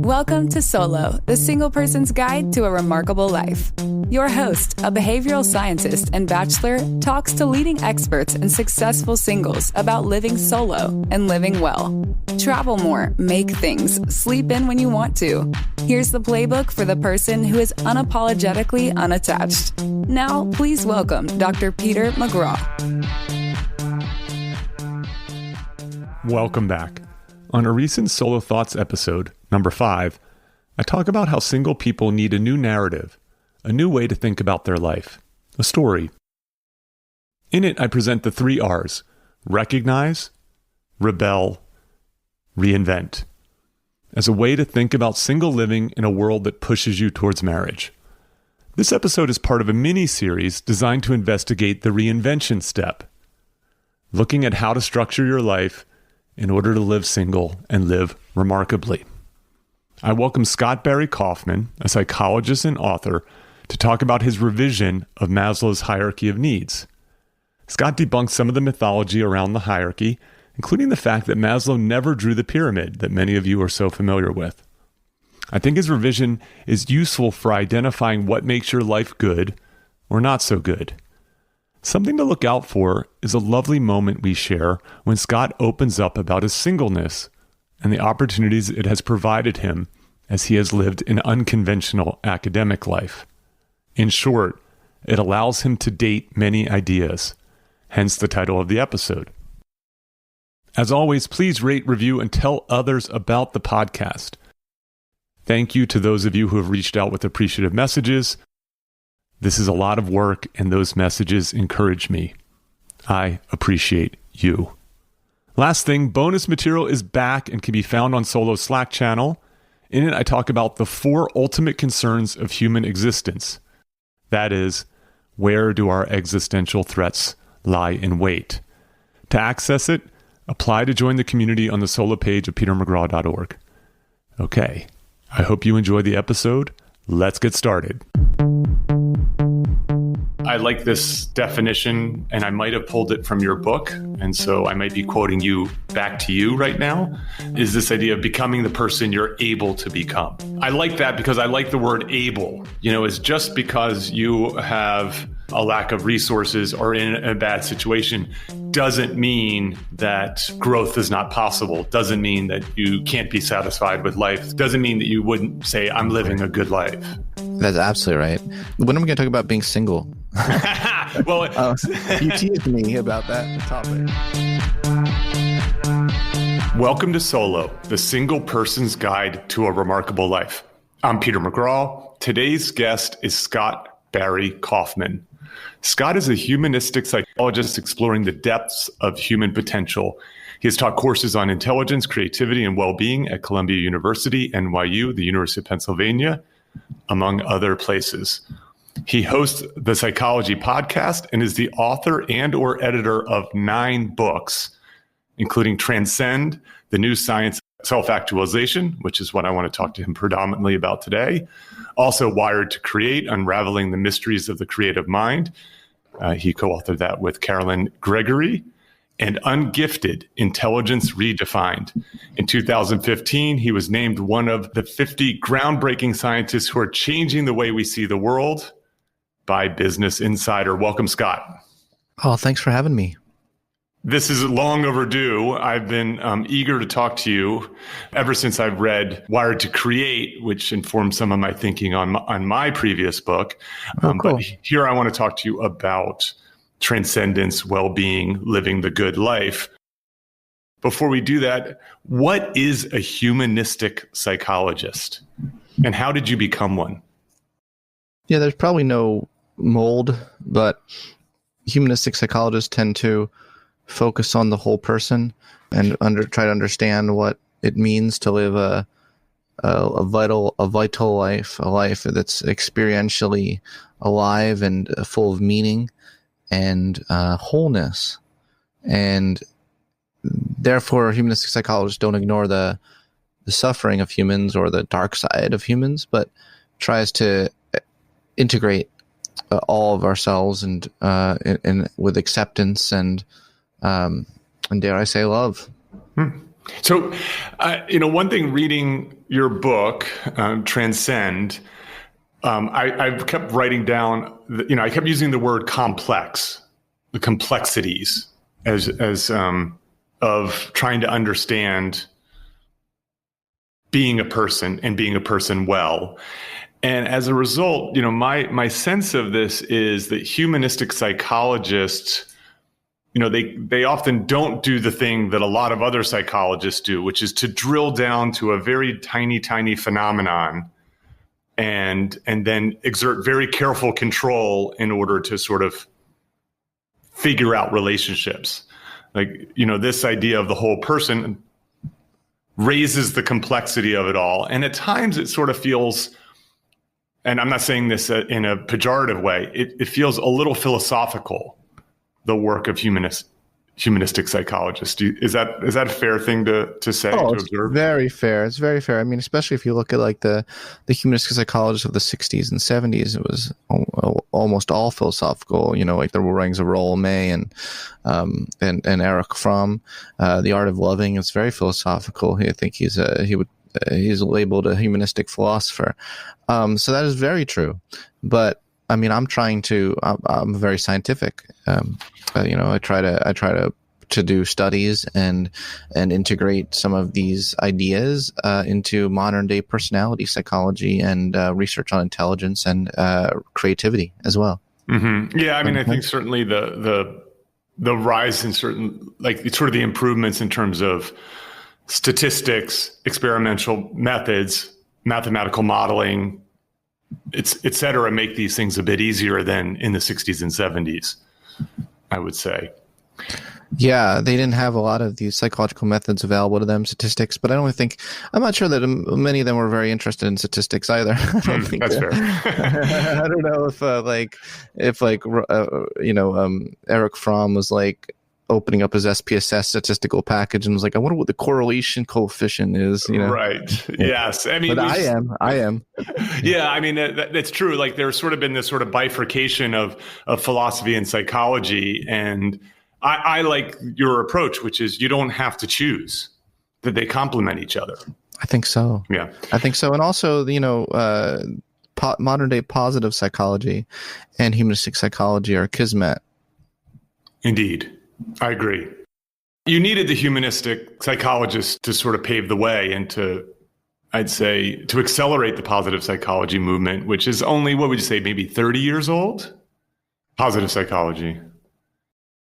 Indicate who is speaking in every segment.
Speaker 1: Welcome to Solo, the single person's guide to a remarkable life. Your host, a behavioral scientist and bachelor, talks to leading experts and successful singles about living solo and living well. Travel more, make things, sleep in when you want to. Here's the playbook for the person who is unapologetically unattached. Now, please welcome Dr. Peter McGraw.
Speaker 2: Welcome back. On a recent Solo Thoughts episode, number 5, I talk about how single people need a new narrative, a new way to think about their life, a story. In it, I present the 3 R's: recognize, rebel, reinvent, as a way to think about single living in a world that pushes you towards marriage. This episode is part of a mini-series designed to investigate the reinvention step, looking at how to structure your life in order to live single and live remarkably. I welcome Scott Barry Kaufman, a psychologist and author, to talk about his revision of Maslow's hierarchy of needs. Scott debunks some of the mythology around the hierarchy, including the fact that Maslow never drew the pyramid that many of you are so familiar with. I think his revision is useful for identifying what makes your life good or not so good. Something to look out for is a lovely moment we share when Scott opens up about his singleness and the opportunities it has provided him as he has lived an unconventional academic life. In short, it allows him to date many ideas, hence the title of the episode. As always, please rate, review, and tell others about the podcast. Thank you to those of you who have reached out with appreciative messages. This is a lot of work, and those messages encourage me. I appreciate you. Last thing, bonus material is back and can be found on Solo's Slack channel. In it, I talk about the 4 ultimate concerns of human existence. That is, where do our existential threats lie in wait? To access it, apply to join the community on the Solo page of petermcgraw.org. Okay, I hope you enjoy the episode. Let's get started. I like this definition, and I might have pulled it from your book, and so I might be quoting you back to you right now, is this idea of becoming the person you're able to become. I like that because I like the word able. Is just because you have a lack of resources or in a bad situation doesn't mean that growth is not possible, doesn't mean that you can't be satisfied with life, doesn't mean that you wouldn't say, I'm living a good life.
Speaker 3: That's absolutely right. When are we going to talk about being single?
Speaker 2: Well,
Speaker 3: you teased me about that topic.
Speaker 2: Welcome to Solo, the single person's guide to a remarkable life. I'm Peter McGraw. Today's guest is Scott Barry Kaufman. Scott is a humanistic psychologist exploring the depths of human potential. He has taught courses on intelligence, creativity, and well-being at Columbia University, NYU, the University of Pennsylvania, among other places. He hosts the Psychology Podcast and is the author and or editor of 9 books, including Transcend, The New Science of Self-Actualization, which is what I want to talk to him predominantly about today. Also Wired to Create, Unraveling the Mysteries of the Creative Mind. He co-authored that with Carolyn Gregory. And Ungifted, Intelligence Redefined. In 2015, he was named one of the 50 groundbreaking scientists who are changing the way we see the world by Business Insider. Welcome, Scott.
Speaker 3: Oh, thanks for having me.
Speaker 2: This is long overdue. I've been eager to talk to you ever since I've read Wired to Create, which informed some of my thinking on my previous book.
Speaker 3: Cool.
Speaker 2: But here I want to talk to you about transcendence, well-being, living the good life. Before we do that, what is a humanistic psychologist? And how did you become one?
Speaker 3: Yeah, there's probably no mold, but humanistic psychologists tend to focus on the whole person and try to understand what it means to live a vital life, a life that's experientially alive and full of meaning and wholeness. And therefore, humanistic psychologists don't ignore the suffering of humans or the dark side of humans, but tries to integrate all of ourselves and with acceptance and dare I say love.
Speaker 2: So, one thing reading your book, Transcend, I've kept writing down, I kept using the word complex, the complexities as of trying to understand being a person and being a person well. And as a result, my sense of this is that humanistic psychologists, they often don't do the thing that a lot of other psychologists do, which is to drill down to a very tiny, tiny phenomenon and then exert very careful control in order to sort of figure out relationships. Like, this idea of the whole person raises the complexity of it all. And at times it sort of feels, and I'm not saying this in a pejorative way, it feels a little philosophical, the work of humanistic psychologists. Is that a fair thing to say, to observe?
Speaker 3: Very fair. It's very fair. I mean, especially if you look at like the humanistic psychologists of the 60s and 70s, it was almost all philosophical, like the writings of Roald May and Erich Fromm. The Art of Loving is very philosophical. I think he's labeled a humanistic philosopher. So that is very true. But I mean, I'm very scientific. I try to do studies and integrate some of these ideas into modern day personality psychology and research on intelligence and creativity as well.
Speaker 2: Mm-hmm. Yeah, I mean, I think certainly the rise in certain, like, sort of the improvements in terms of statistics, experimental methods, mathematical modeling, et cetera, make these things a bit easier than in the 60s and 70s, I would say.
Speaker 3: Yeah, they didn't have a lot of these psychological methods available to them, statistics, but I'm not sure that many of them were very interested in statistics either. I don't think
Speaker 2: that's fair.
Speaker 3: I don't know if Erich Fromm was like opening up his SPSS statistical package and was like, I wonder what the correlation coefficient is.
Speaker 2: Right. Yes. I mean,
Speaker 3: but I am.
Speaker 2: Yeah. I mean, that's true. Like, there's sort of been this sort of bifurcation of philosophy and psychology. And I like your approach, which is you don't have to choose, that they complement each other.
Speaker 3: I think so.
Speaker 2: Yeah.
Speaker 3: I think so. And also, modern day positive psychology and humanistic psychology are kismet.
Speaker 2: Indeed. I agree. You needed the humanistic psychologist to sort of pave the way and to accelerate the positive psychology movement, which is only, what would you say, maybe 30 years old? Positive psychology.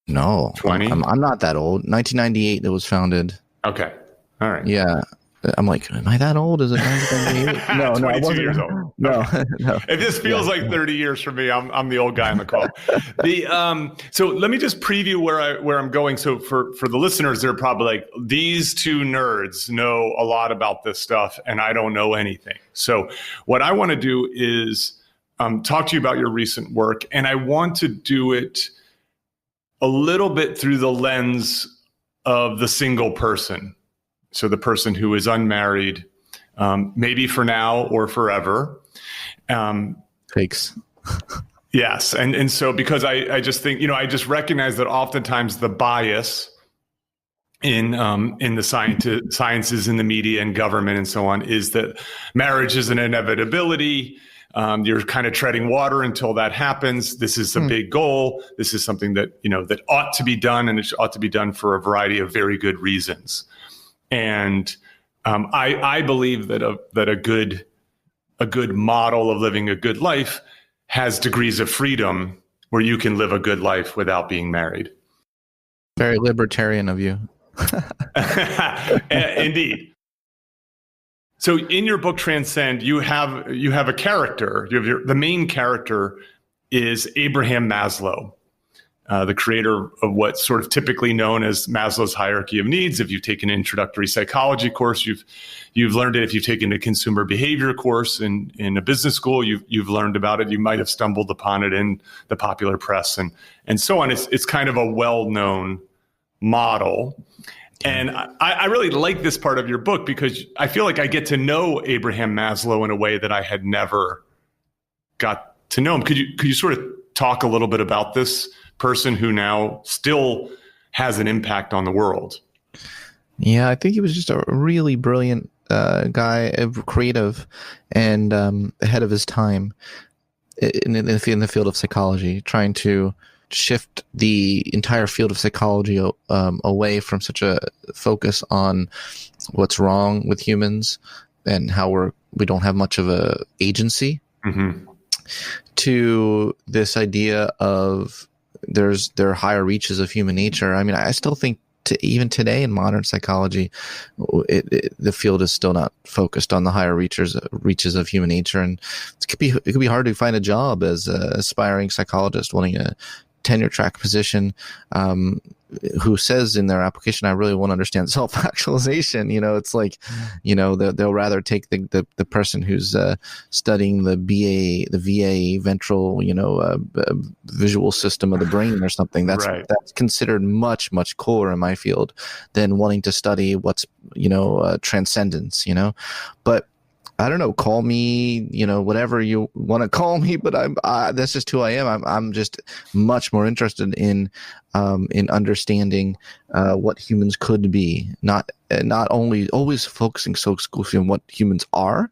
Speaker 3: No,
Speaker 2: 20?
Speaker 3: I'm not that old. 1998 it was founded.
Speaker 2: Okay. All right.
Speaker 3: Yeah. I'm like, am I that old? Is it 1998? No,
Speaker 2: 22 years old.
Speaker 3: No,
Speaker 2: okay.
Speaker 3: no.
Speaker 2: If this feels like 30 years for me, I'm the old guy on the call. So let me just preview where I'm going. So for the listeners, they're probably like, these two nerds know a lot about this stuff, and I don't know anything. So what I want to do is talk to you about your recent work, and I want to do it a little bit through the lens of the single person. So the person who is unmarried, maybe for now or forever.
Speaker 3: Takes.
Speaker 2: Yes. And so because I just think, I just recognize that oftentimes the bias in the sciences, in the media and government and so on, is that marriage is an inevitability. You're kind of treading water until that happens. This is a big goal. This is something that, that ought to be done, and it ought to be done for a variety of very good reasons. And I believe that a good model of living a good life has degrees of freedom where you can live a good life without being married.
Speaker 3: Very libertarian of you.
Speaker 2: Indeed. So in your book Transcend, you have a character. The main character is Abraham Maslow, the creator of what's sort of typically known as Maslow's hierarchy of needs. If you've taken an introductory psychology course, you've learned it. If you've taken a consumer behavior course in a business school, you've learned about it. You might have stumbled upon it in the popular press and so on. It's kind of a well-known model. And I really like this part of your book because I feel like I get to know Abraham Maslow in a way that I had never got to know him. Could you sort of talk a little bit about this person who now still has an impact on the world?
Speaker 3: Yeah, I think he was just a really brilliant guy, creative, and ahead of his time in the field of psychology, trying to shift the entire field of psychology away from such a focus on what's wrong with humans and how we don't have much of a agency, to this idea of there are higher reaches of human nature. I mean, I still think even today in modern psychology, the field is still not focused on the higher reaches of human nature, and it could be hard to find a job as an aspiring psychologist wanting a tenure track position, who says in their application, I really want to understand self-actualization. It's like, they'll rather take the person who's studying the VA ventral, visual system of the brain or something. That's considered much, much cooler in my field than wanting to study what's, transcendence, but I don't know, call me, whatever you want to call me, but that's just who I am. I'm just much more interested in understanding what humans could be, not only always focusing so exclusively on what humans are,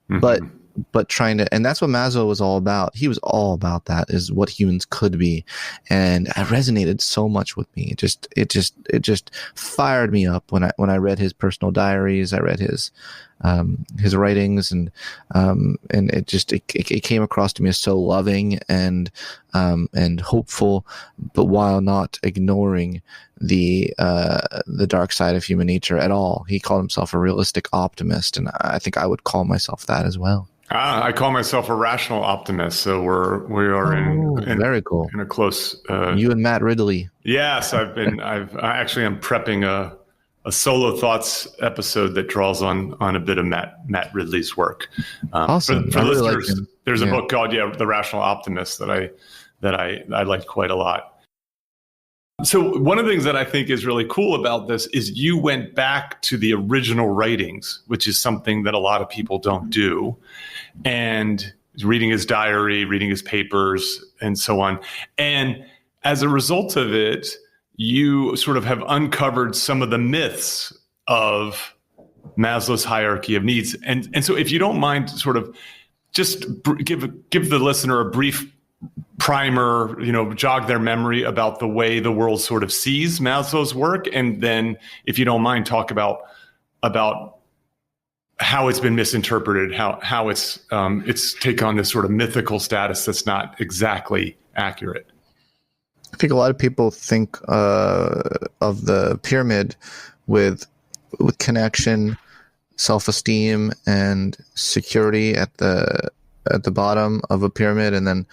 Speaker 3: but trying to, and that's what Maslow was all about. He was all about that, is what humans could be. And it resonated so much with me. It just fired me up when I read his personal diaries. I read his writings, and it came across to me as so loving and hopeful, but while not ignoring the dark side of human nature at all. He called himself a realistic optimist, and I think I would call myself that as well.
Speaker 2: I call myself a rational optimist. So we are in
Speaker 3: very cool,
Speaker 2: in a close.
Speaker 3: You and Matt Ridley.
Speaker 2: Yes, I actually am prepping a solo thoughts episode that draws on a bit of Matt Ridley's work.
Speaker 3: Awesome.
Speaker 2: For listeners, like there's a book called The Rational Optimist that I liked quite a lot. So one of the things that I think is really cool about this is you went back to the original writings, which is something that a lot of people don't do, and reading his diary, reading his papers, and so on. And as a result of it, you sort of have uncovered some of the myths of Maslow's hierarchy of needs. And so if you don't mind sort of just give the listener a brief primer, jog their memory about the way the world sort of sees Maslow's work. And then if you don't mind, talk about how it's been misinterpreted, how it's taken on this sort of mythical status that's not exactly accurate.
Speaker 3: I think a lot of people think of the pyramid with connection, self-esteem, and security at the bottom of a pyramid, and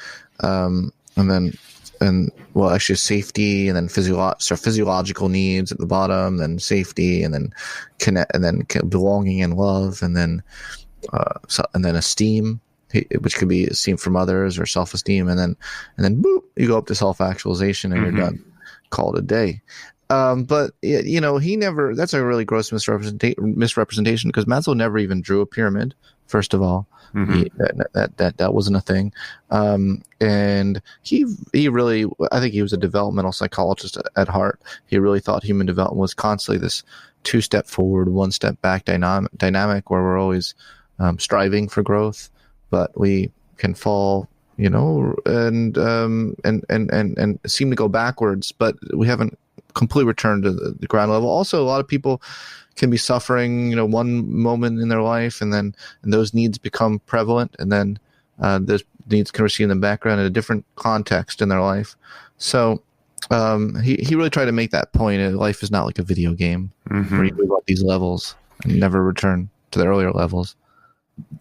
Speaker 3: actually safety, and then physiological needs at the bottom, then safety, and then belonging and love, and then esteem, which could be esteem from others or self-esteem, and then boop, you go up to self-actualization, and you're done. Call it a day. But he never. That's a really gross misrepresentation, because Maslow never even drew a pyramid. First of all, that wasn't a thing. And he really, I think he was a developmental psychologist at heart. He really thought human development was constantly this 2-step forward, 1-step back dynamic where we're always striving for growth, but we can fall, and seem to go backwards, but we haven't completely returned to the ground level. Also, a lot of people can be suffering, one moment in their life, and those needs become prevalent, and then those needs can receive in the background in a different context in their life. So he really tried to make that point. Life is not like a video game where you move up these levels and never return to the earlier levels.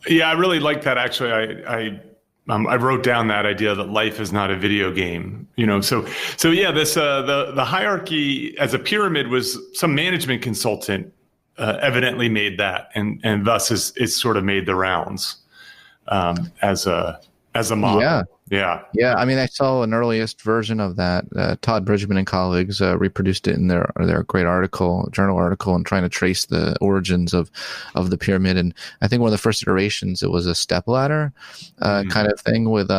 Speaker 2: Yeah, I really like that. Actually, I wrote down that idea that life is not a video game. So yeah, this the hierarchy as a pyramid was some management consultant evidently made that, and thus is sort of made the rounds as a model. Yeah.
Speaker 3: I mean, I saw an earliest version of that. Todd Bridgman and colleagues reproduced it in their great journal article, and trying to trace the origins of the pyramid. And I think one of the first iterations, it was a stepladder kind of thing with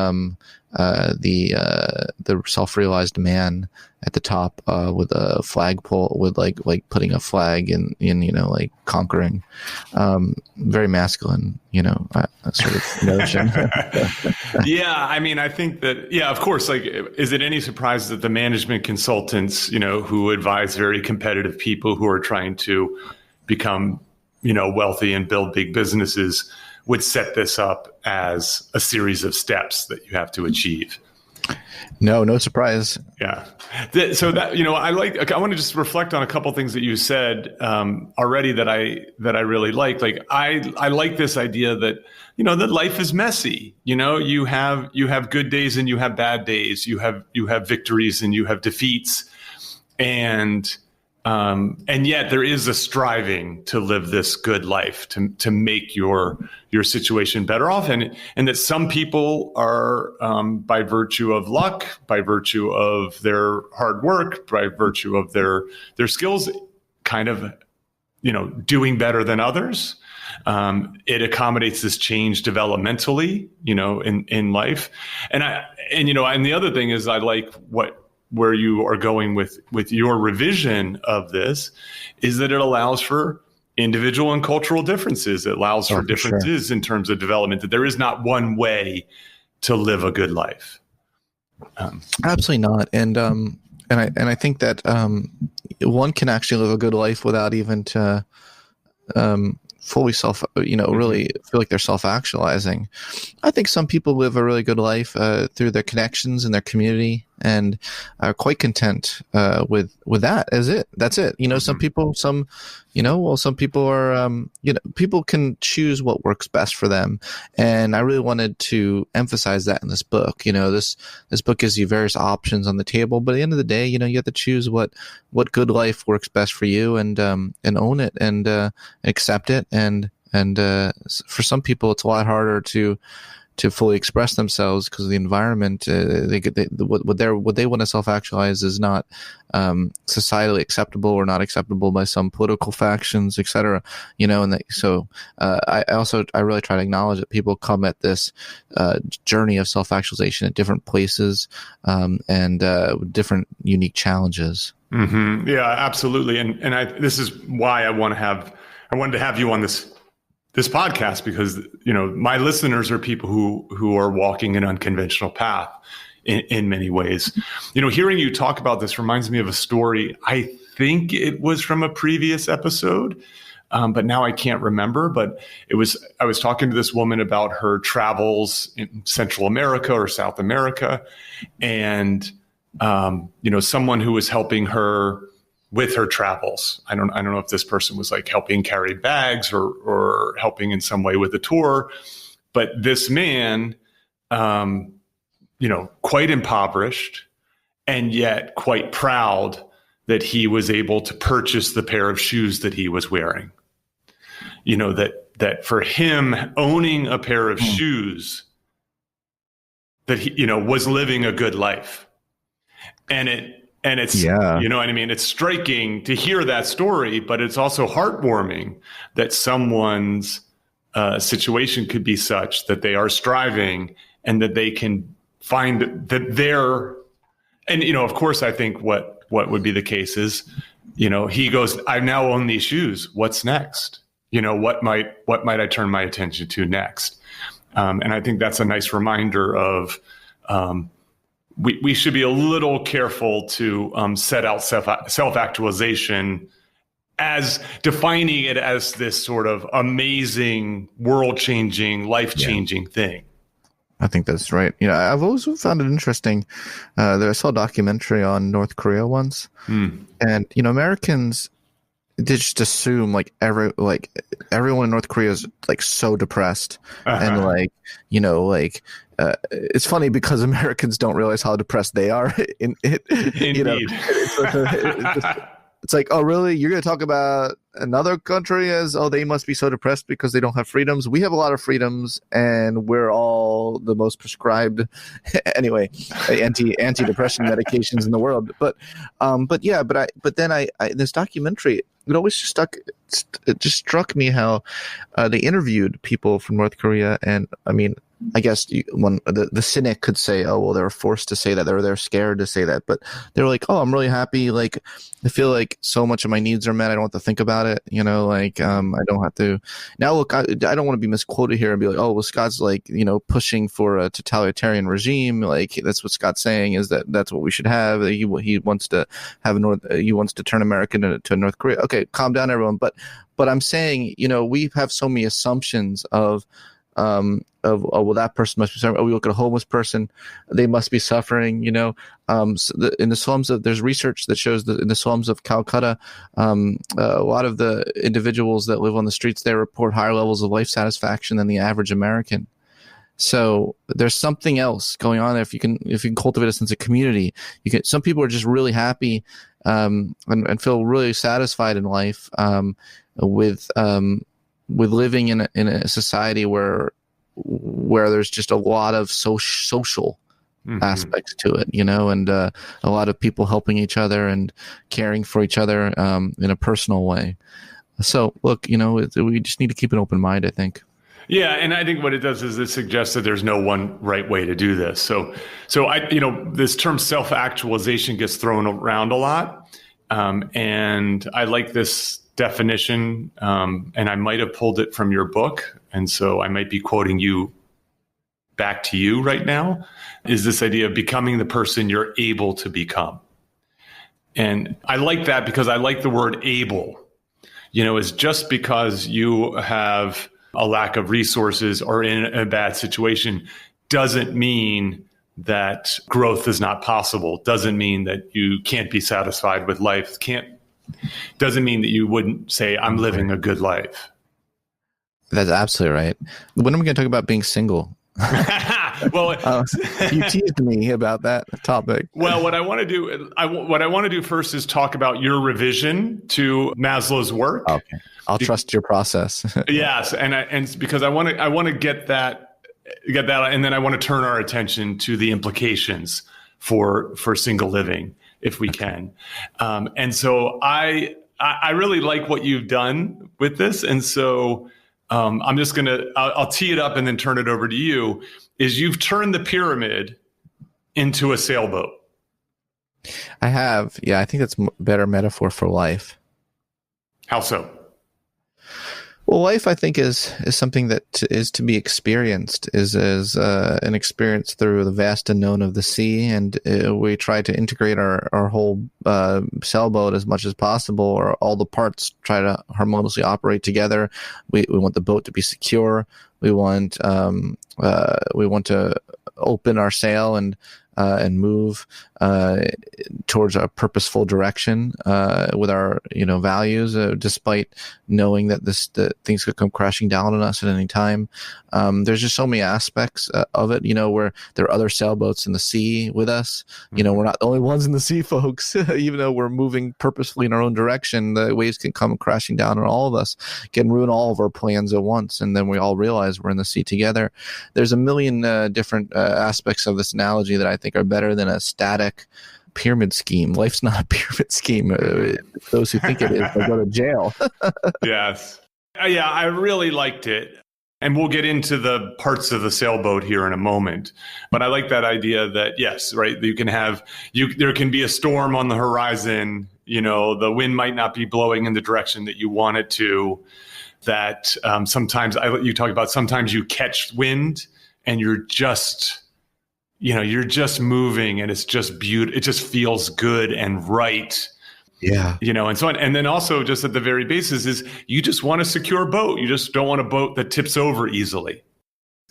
Speaker 3: the self-realized man at the top with a flagpole, with like putting a flag in like conquering, very masculine, sort of notion.
Speaker 2: Yeah, I mean, I think that, yeah, of course, like, is it any surprise that the management consultants, who advise very competitive people who are trying to become, wealthy and build big businesses would set this up as a series of steps that you have to achieve?
Speaker 3: No surprise.
Speaker 2: Yeah. So that, I want to just reflect on a couple things that you said already that I really like. Like, I like this idea that, that life is messy. You have good days and you have bad days. You have victories and you have defeats. And yet there is a striving to live this good life, to make your situation better off. And that some people are, by virtue of luck, by virtue of their hard work, by virtue of their skills, kind of, doing better than others. It accommodates this change developmentally, in life. And the other thing is, I like where you are going with your revision of this, is that it allows for individual and cultural differences. It allows for differences in terms of development, that there is not one way to live a good life.
Speaker 3: Absolutely not. And I think that one can actually live a good life without even to fully really feel like they're self-actualizing. I think some people live a really good life through their connections and their community, and are quite content with that as it. That's it. Some people, some people are, people can choose what works best for them. And I really wanted to emphasize that in this book. This book gives you various options on the table, but at the end of the day, you have to choose what good life works best for you, and own it, and accept it. And for some people, it's a lot harder to fully express themselves because of the environment. What they want to self-actualize is not societally acceptable, or not acceptable by some political factions, etc. I really try to acknowledge that people come at this journey of self-actualization at different places, and different unique challenges.
Speaker 2: Mm-hmm. Yeah, absolutely. And this is why I wanted to have you on this podcast, because my listeners are people who are walking an unconventional path in many ways. Hearing you talk about this reminds me of a story. I think it was from a previous episode, but now I can't remember. But I was talking to this woman about her travels in Central America or South America, and someone who was helping her with her travels. I don't know if this person was like helping carry bags or helping in some way with the tour, but this man, quite impoverished, and yet quite proud that he was able to purchase the pair of shoes that he was wearing. That for him, owning a pair of shoes, that he, was living a good life. And it's, it's striking to hear that story, but it's also heartwarming that someone's situation could be such that they are striving, and that they can find that of course, I think what would be the case is, he goes, I now own these shoes. What's next? What might I turn my attention to next? And I think that's a nice reminder of, we should be a little careful to set out self-actualization as defining it as this sort of amazing, world-changing, life-changing thing.
Speaker 3: I think that's right. I've always found it interesting that I saw a documentary on North Korea once, and Americans, they just assume everyone in North Korea is like so depressed, and it's funny because Americans don't realize how depressed they are. Indeed. It's like, oh, really? You're going to talk about another country as, oh, they must be so depressed because they don't have freedoms. We have a lot of freedoms, and we're all the most prescribed, anyway, antidepressant medications in the world. But then this documentary, it always just struck me how they interviewed people from North Korea, and I mean, I guess the cynic could say, oh, well, they're forced to say that, or they're scared to say that, but they're like, oh, I'm really happy. Like, I feel like so much of my needs are met. I don't have to think about it. I don't have to. Now, look, I don't want to be misquoted here and be like, oh, well, Scott's like, pushing for a totalitarian regime. Like, that's what Scott's saying, is that's what we should have. He wants to have he wants to turn America to North Korea. Okay, calm down, everyone. But I'm saying, we have so many assumptions of oh, well, that person must be suffering. Oh, we look at a homeless person, they must be suffering. In the slums there's research that shows that in the slums of Calcutta, a lot of the individuals that live on the streets there report higher levels of life satisfaction than the average American. So there's something else going on there. If you can cultivate a sense of community, some people are just really happy and feel really satisfied in life with living in a society where there's just a lot of social aspects to it, and a lot of people helping each other and caring for each other in a personal way. So look, we just need to keep an open mind, I think.
Speaker 2: Yeah, and I think what it does is it suggests that there's no one right way to do this. So this term self-actualization gets thrown around a lot, and I like this definition, and I might have pulled it from your book, and so I might be quoting you back to you right now, is this idea of becoming the person you're able to become. And I like that because I like the word able. Is just because you have a lack of resources or in a bad situation doesn't mean that growth is not possible, doesn't mean that you can't be satisfied with life, doesn't mean that you wouldn't say, I'm living a good life.
Speaker 3: That's absolutely right. When are we going to talk about being single?
Speaker 2: Well,
Speaker 3: you teased me about that topic.
Speaker 2: Well, what I want to do first is talk about your revision to Maslow's work.
Speaker 3: Okay, I'll trust your process.
Speaker 2: Yes, and because I want to get that, and then I want to turn our attention to the implications for single living, if we can. And so I really like what you've done with this, and so I'm just I'll tee it up and then turn it over to you. Is you've turned the pyramid into a sailboat.
Speaker 3: I have. Yeah, I think that's a better metaphor for life.
Speaker 2: How so?
Speaker 3: Well, life, I think, is something that is to be experienced, is an experience through the vast unknown of the sea. And we try to integrate our whole sailboat as much as possible, or all the parts try to harmoniously operate together. We want the boat to be secure. We want to open our sail and move towards a purposeful direction with our values, despite knowing that things could come crashing down on us at any time. There's just so many aspects of it, where there are other sailboats in the sea with us. We're not the only ones in the sea, folks. Even though we're moving purposefully in our own direction, the waves can come crashing down on all of us, can ruin all of our plans at once, and then we all realize we're in the sea together. There's a million different aspects of this analogy that I think are better than a static pyramid scheme. Life's not a pyramid scheme. Those who think it is, they go to jail.
Speaker 2: Yes. Yeah, I really liked it. And we'll get into the parts of the sailboat here in a moment. But I like that idea that, yes, right, there can be a storm on the horizon. The wind might not be blowing in the direction that you want it to. That sometimes you talk about, sometimes you catch wind and you're just moving, and it's just beautiful. It just feels good and right.
Speaker 3: Yeah.
Speaker 2: And so on. And then also, just at the very basis, is you just want a secure boat. You just don't want a boat that tips over easily.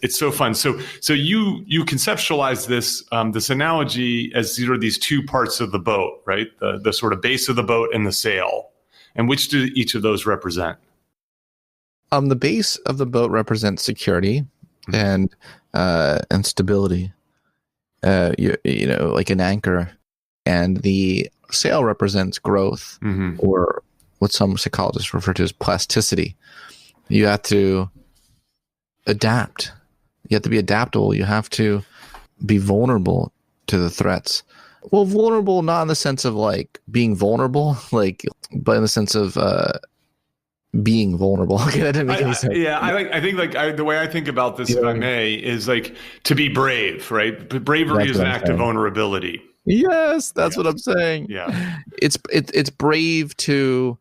Speaker 2: It's so fun. So you conceptualize this analogy as these two parts of the boat, right? The sort of base of the boat and the sail. And which do each of those represent?
Speaker 3: The base of the boat represents security and stability. Like an anchor, and the sail represents growth, or what some psychologists refer to as plasticity. You have to adapt. You have to be adaptable. You have to be vulnerable to the threats. Well, vulnerable not in the sense of like being vulnerable, but in the sense of being vulnerable. Okay, that didn't make any sense.
Speaker 2: The way I think about this, if I may, is like to be brave, right? But bravery is an act of vulnerability.
Speaker 3: Yes, that's what I'm saying.
Speaker 2: Yeah,
Speaker 3: it's brave to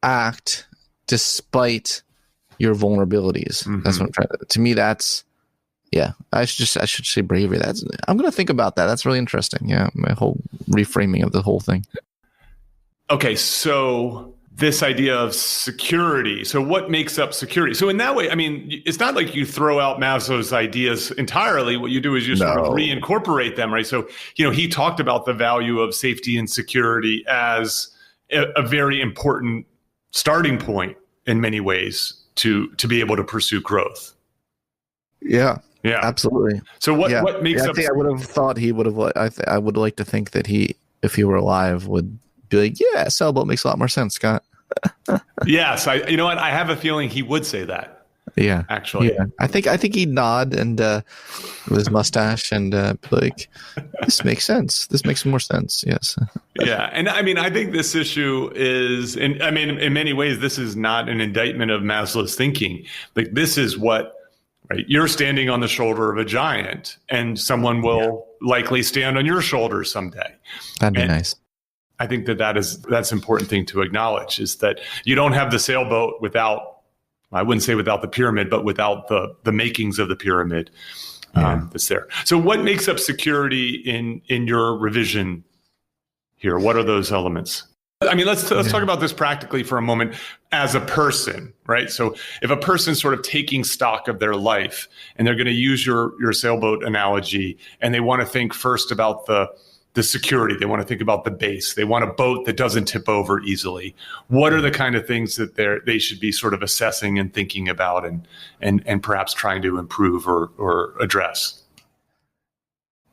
Speaker 3: act despite your vulnerabilities. Mm-hmm. That's what I'm trying to me. That's I should say bravery. I'm going to think about that. That's really interesting. Yeah, my whole reframing of the whole thing.
Speaker 2: Okay, so this idea of security. So what makes up security? So in that way, I mean, it's not like you throw out Maslow's ideas entirely. What you do is you sort of reincorporate them, right? So, he talked about the value of safety and security as a very important starting point in many ways to be able to pursue growth.
Speaker 3: Yeah, absolutely.
Speaker 2: So what makes up?
Speaker 3: I would have thought he would have. I would like to think that if he were alive, would be like, yeah, sailboat makes a lot more sense, Scott.
Speaker 2: Yes, you know what? I have a feeling he would say that.
Speaker 3: Yeah,
Speaker 2: actually,
Speaker 3: yeah. I think he'd nod and with his mustache and like, this makes sense. This makes more sense. Yes.
Speaker 2: Yeah, and I mean, I think this issue is, and I mean, in many ways, this is not an indictment of Maslow's thinking. Like, this is what. Right. You're standing on the shoulder of a giant, and someone will likely stand on your shoulder someday.
Speaker 3: That'd be nice.
Speaker 2: I think that's an important thing to acknowledge, is that you don't have the sailboat without, I wouldn't say without the pyramid, but without the makings of the pyramid that's there. So what makes up security in your revision here? What are those elements? I mean, let's talk about this practically for a moment as a person, right? So if a person's sort of taking stock of their life and they're going to use your sailboat analogy, and they want to think first about the security, they want to think about the base, they want a boat that doesn't tip over easily. What are the kind of things that they should be sort of assessing and thinking about and perhaps trying to improve or address?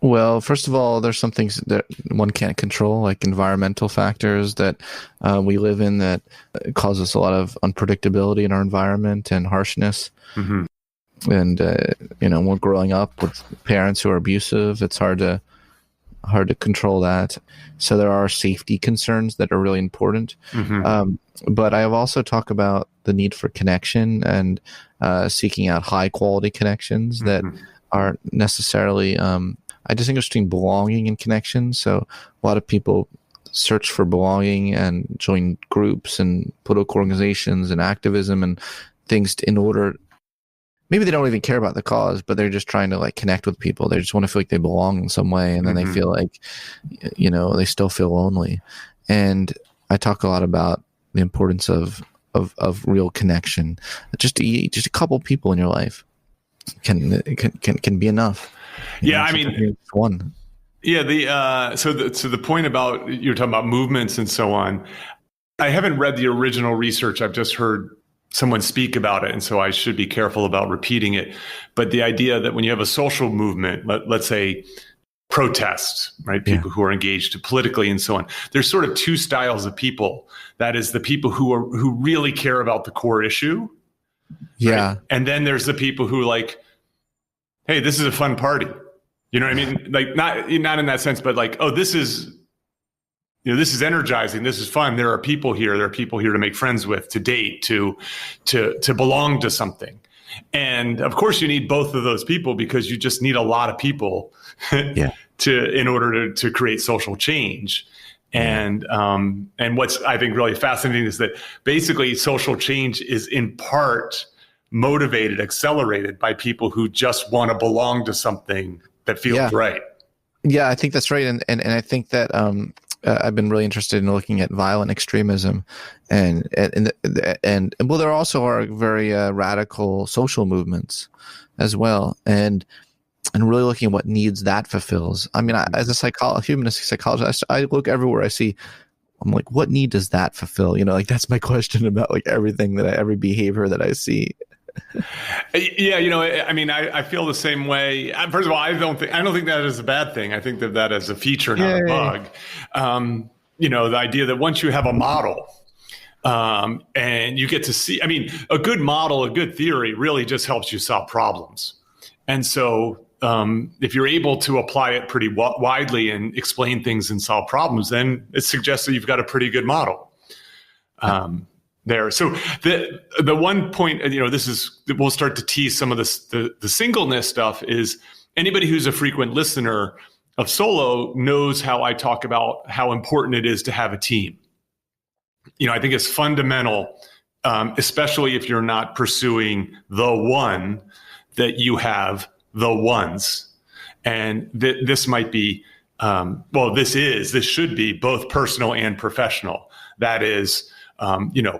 Speaker 3: Well, first of all, there's some things that one can't control, like environmental factors that we live in that cause us a lot of unpredictability in our environment and harshness. Mm-hmm. And we're growing up with parents who are abusive. It's hard to control that. So there are safety concerns that are really important. Mm-hmm. But I have also talked about the need for connection and seeking out high quality connections that aren't necessarily. I distinguish between belonging and connection. So a lot of people search for belonging and join groups and political organizations and activism and things in order. Maybe they don't even care about the cause, but they're just trying to like connect with people. They just want to feel like they belong in some way. And then they feel like, they still feel lonely. And I talk a lot about the importance of real connection. Just a couple people in your life can be enough.
Speaker 2: I mean,
Speaker 3: one.
Speaker 2: Yeah. So the point about, you're talking about movements and so on. I haven't read the original research. I've just heard someone speak about it, and so I should be careful about repeating it. But the idea that when you have a social movement, let's say protests, right? People who are engaged politically and so on. There's sort of two styles of people. That is the people who really care about the core issue.
Speaker 3: Yeah.
Speaker 2: Right? And then there's the people who like, hey, this is a fun party. You know what I mean? Like not in that sense, but like, oh, this is energizing. This is fun. There are people here. There are people here to make friends with, to date, to belong to something. And of course, you need both of those people, because you just need a lot of people in order to create social change. And what's I think really fascinating is that basically social change is in part motivated, accelerated by people who just want to belong to something that feels right.
Speaker 3: Yeah, I think that's right. And I think that I've been really interested in looking at violent extremism, and there also are very radical social movements as well, and really looking at what needs that fulfills. I mean, as a humanistic psychologist, I look everywhere I see. I'm like, what need does that fulfill? Like that's my question about like everything every behavior that I see.
Speaker 2: Yeah, I mean, I feel the same way. First of all, I don't think that is a bad thing. I think that is a feature, not a bug. The idea that once you have a model, and you get to see, I mean, a good model, a good theory really just helps you solve problems. And so if you're able to apply it pretty widely and explain things and solve problems, then it suggests that you've got a pretty good model. there. So the one point, we'll start to tease some of the singleness stuff is anybody who's a frequent listener of Solo knows how I talk about how important it is to have a team. I think it's fundamental, especially if you're not pursuing the one, that you have the ones. And this might be, this should be both personal and professional. That is,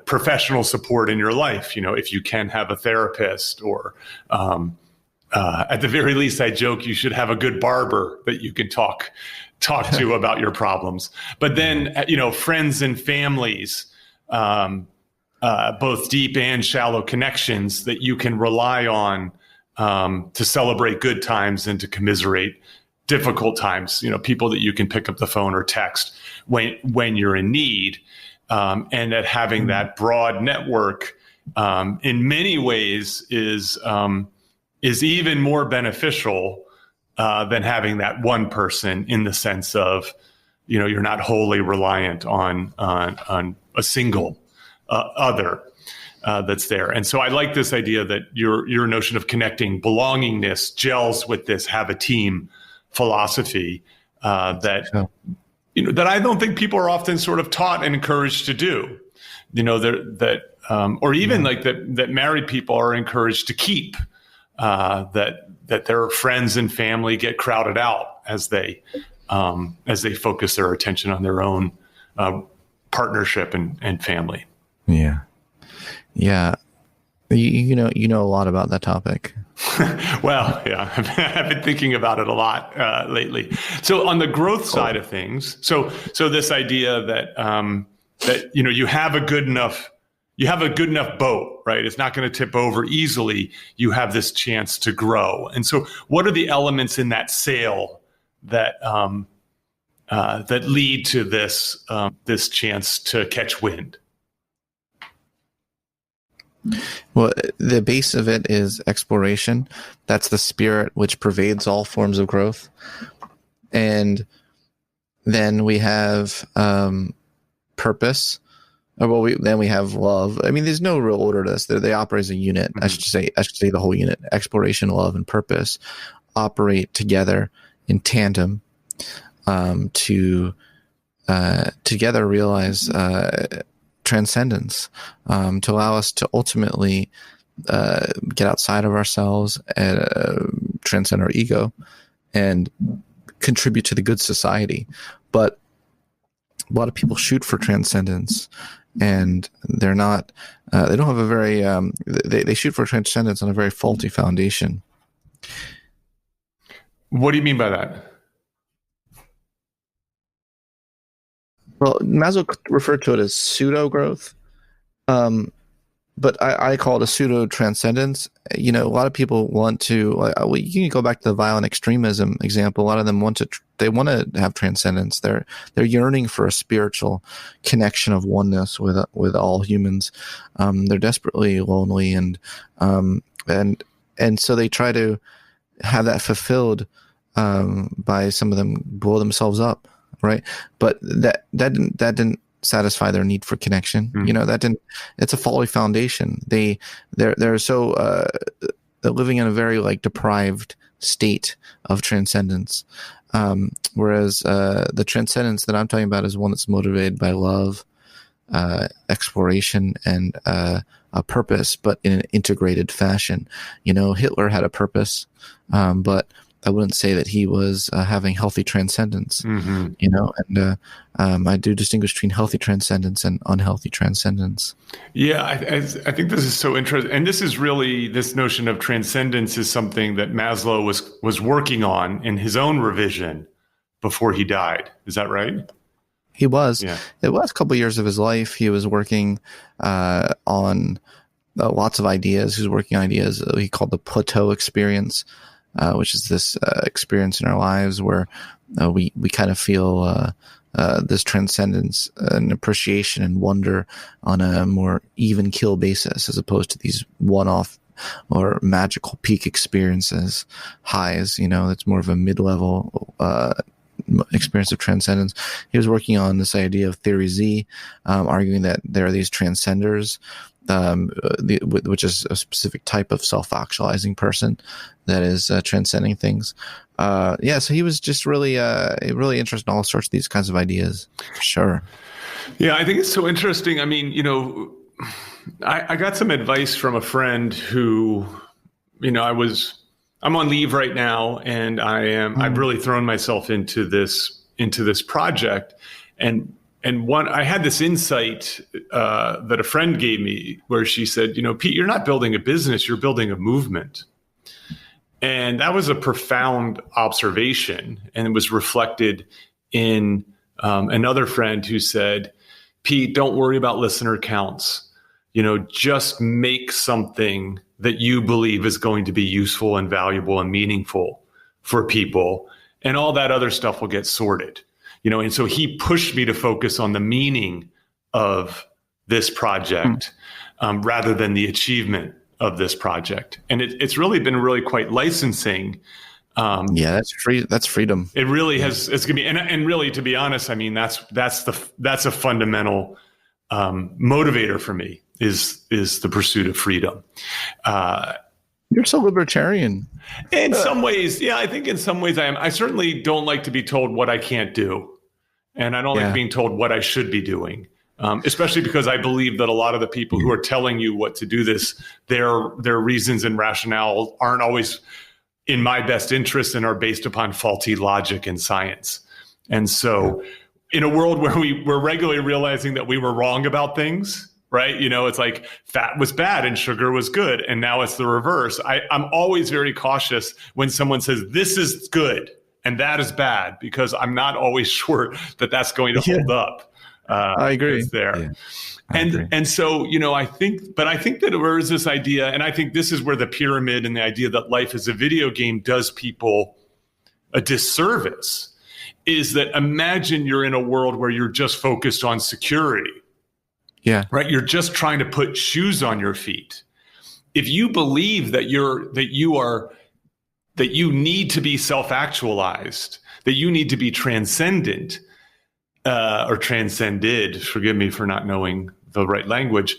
Speaker 2: professional support in your life. If you can have a therapist, or at the very least, I joke, you should have a good barber that you can talk to about your problems. But then, friends and families, both deep and shallow connections that you can rely on to celebrate good times and to commiserate difficult times. People that you can pick up the phone or text when you're in need, and that having that broad network in many ways is even more beneficial than having that one person, in the sense of, you're not wholly reliant on a single other that's there. And so I like this idea that your notion of connecting belongingness gels with this have a team philosophy that I don't think people are often sort of taught and encouraged to do. Or even like that married people are encouraged to keep. That their friends and family get crowded out as they focus their attention on their own partnership and family.
Speaker 3: Yeah. You know a lot about that topic.
Speaker 2: Well, yeah, I've been thinking about it a lot lately. So on the growth side of things, so this idea that you have a good enough boat, right? It's not going to tip over easily. You have this chance to grow. And so what are the elements in that sail that lead to this chance to catch wind?
Speaker 3: Well, the base of it is exploration. That's the spirit which pervades all forms of growth. And then we have purpose. Then we have love. I mean, there's no real order to this. They operate as a unit. Mm-hmm. I should say the whole unit. Exploration, love, and purpose operate together in tandem to together realize transcendence, to allow us to ultimately get outside of ourselves and transcend our ego and contribute to the good society. But a lot of people shoot for transcendence, and they're not. They don't have a very. They shoot for transcendence on a very faulty foundation.
Speaker 2: What do you mean by that?
Speaker 3: Well, Maslow referred to it as pseudo growth, but I call it a pseudo transcendence. A lot of people want to. You can go back to the violent extremism example. A lot of them want to have transcendence. They're yearning for a spiritual connection of oneness with all humans. They're desperately lonely, and so they try to have that fulfilled by some of them blow themselves up. Right, but that didn't satisfy their need for connection. Mm-hmm. It's a faulty foundation. They're so they're living in a very deprived state of transcendence. Whereas the transcendence that I'm talking about is one that's motivated by love, exploration, and a purpose, but in an integrated fashion. Hitler had a purpose, but I wouldn't say that he was having healthy transcendence, mm-hmm. And I do distinguish between healthy transcendence and unhealthy transcendence.
Speaker 2: Yeah, I think this is so interesting. And this is really, this notion of transcendence is something that Maslow was working on in his own revision before he died. Is that right?
Speaker 3: He was.
Speaker 2: Yeah.
Speaker 3: The last couple of years of his life, he was working on lots of ideas. He was working on ideas he called the plateau experience. Which is this experience in our lives where we kind of feel this transcendence and appreciation and wonder on a more even keel basis, as opposed to these one-off or magical peak experiences, highs. It's more of a mid-level experience of transcendence. He was working on this idea of theory Z, arguing that there are these transcenders, which is a specific type of self-actualizing person that is transcending things. So he was just really interested in all sorts of these kinds of ideas. For sure.
Speaker 2: Yeah, I think it's so interesting. I mean, I got some advice from a friend who, I'm on leave right now, and I've really thrown myself into this project, and I had this insight that a friend gave me, where she said, Pete, you're not building a business, you're building a movement. And that was a profound observation, and it was reflected in another friend who said, Pete, don't worry about listener counts. Just make something that you believe is going to be useful and valuable and meaningful for people, and all that other stuff will get sorted. And so he pushed me to focus on the meaning of this project rather than the achievement of this project. And it's really been really quite licensing.
Speaker 3: That's free. That's freedom.
Speaker 2: It really has. It's gonna be, and really, to be honest, I mean, that's a fundamental motivator for me is the pursuit of freedom.
Speaker 3: You're so libertarian.
Speaker 2: In some ways, yeah, I think in some ways I am. I certainly don't like to be told what I can't do, and I don't like being told what I should be doing. Especially because I believe that a lot of the people who are telling you what to do their reasons and rationale aren't always in my best interest and are based upon faulty logic and science. And so in a world where we're regularly realizing that we were wrong about things, right? It's like fat was bad and sugar was good. And now it's the reverse. I'm always very cautious when someone says this is good and that is bad, because I'm not always sure that that's going to hold up.
Speaker 3: I agree.
Speaker 2: It's there.
Speaker 3: Yeah,
Speaker 2: and so, I think that there is this idea, and I think this is where the pyramid and the idea that life is a video game does people a disservice, is that imagine you're in a world where you're just focused on security.
Speaker 3: Yeah.
Speaker 2: Right. You're just trying to put shoes on your feet. If you believe that you need to be self-actualized, that you need to be transcendent, or transcended, forgive me for not knowing the right language.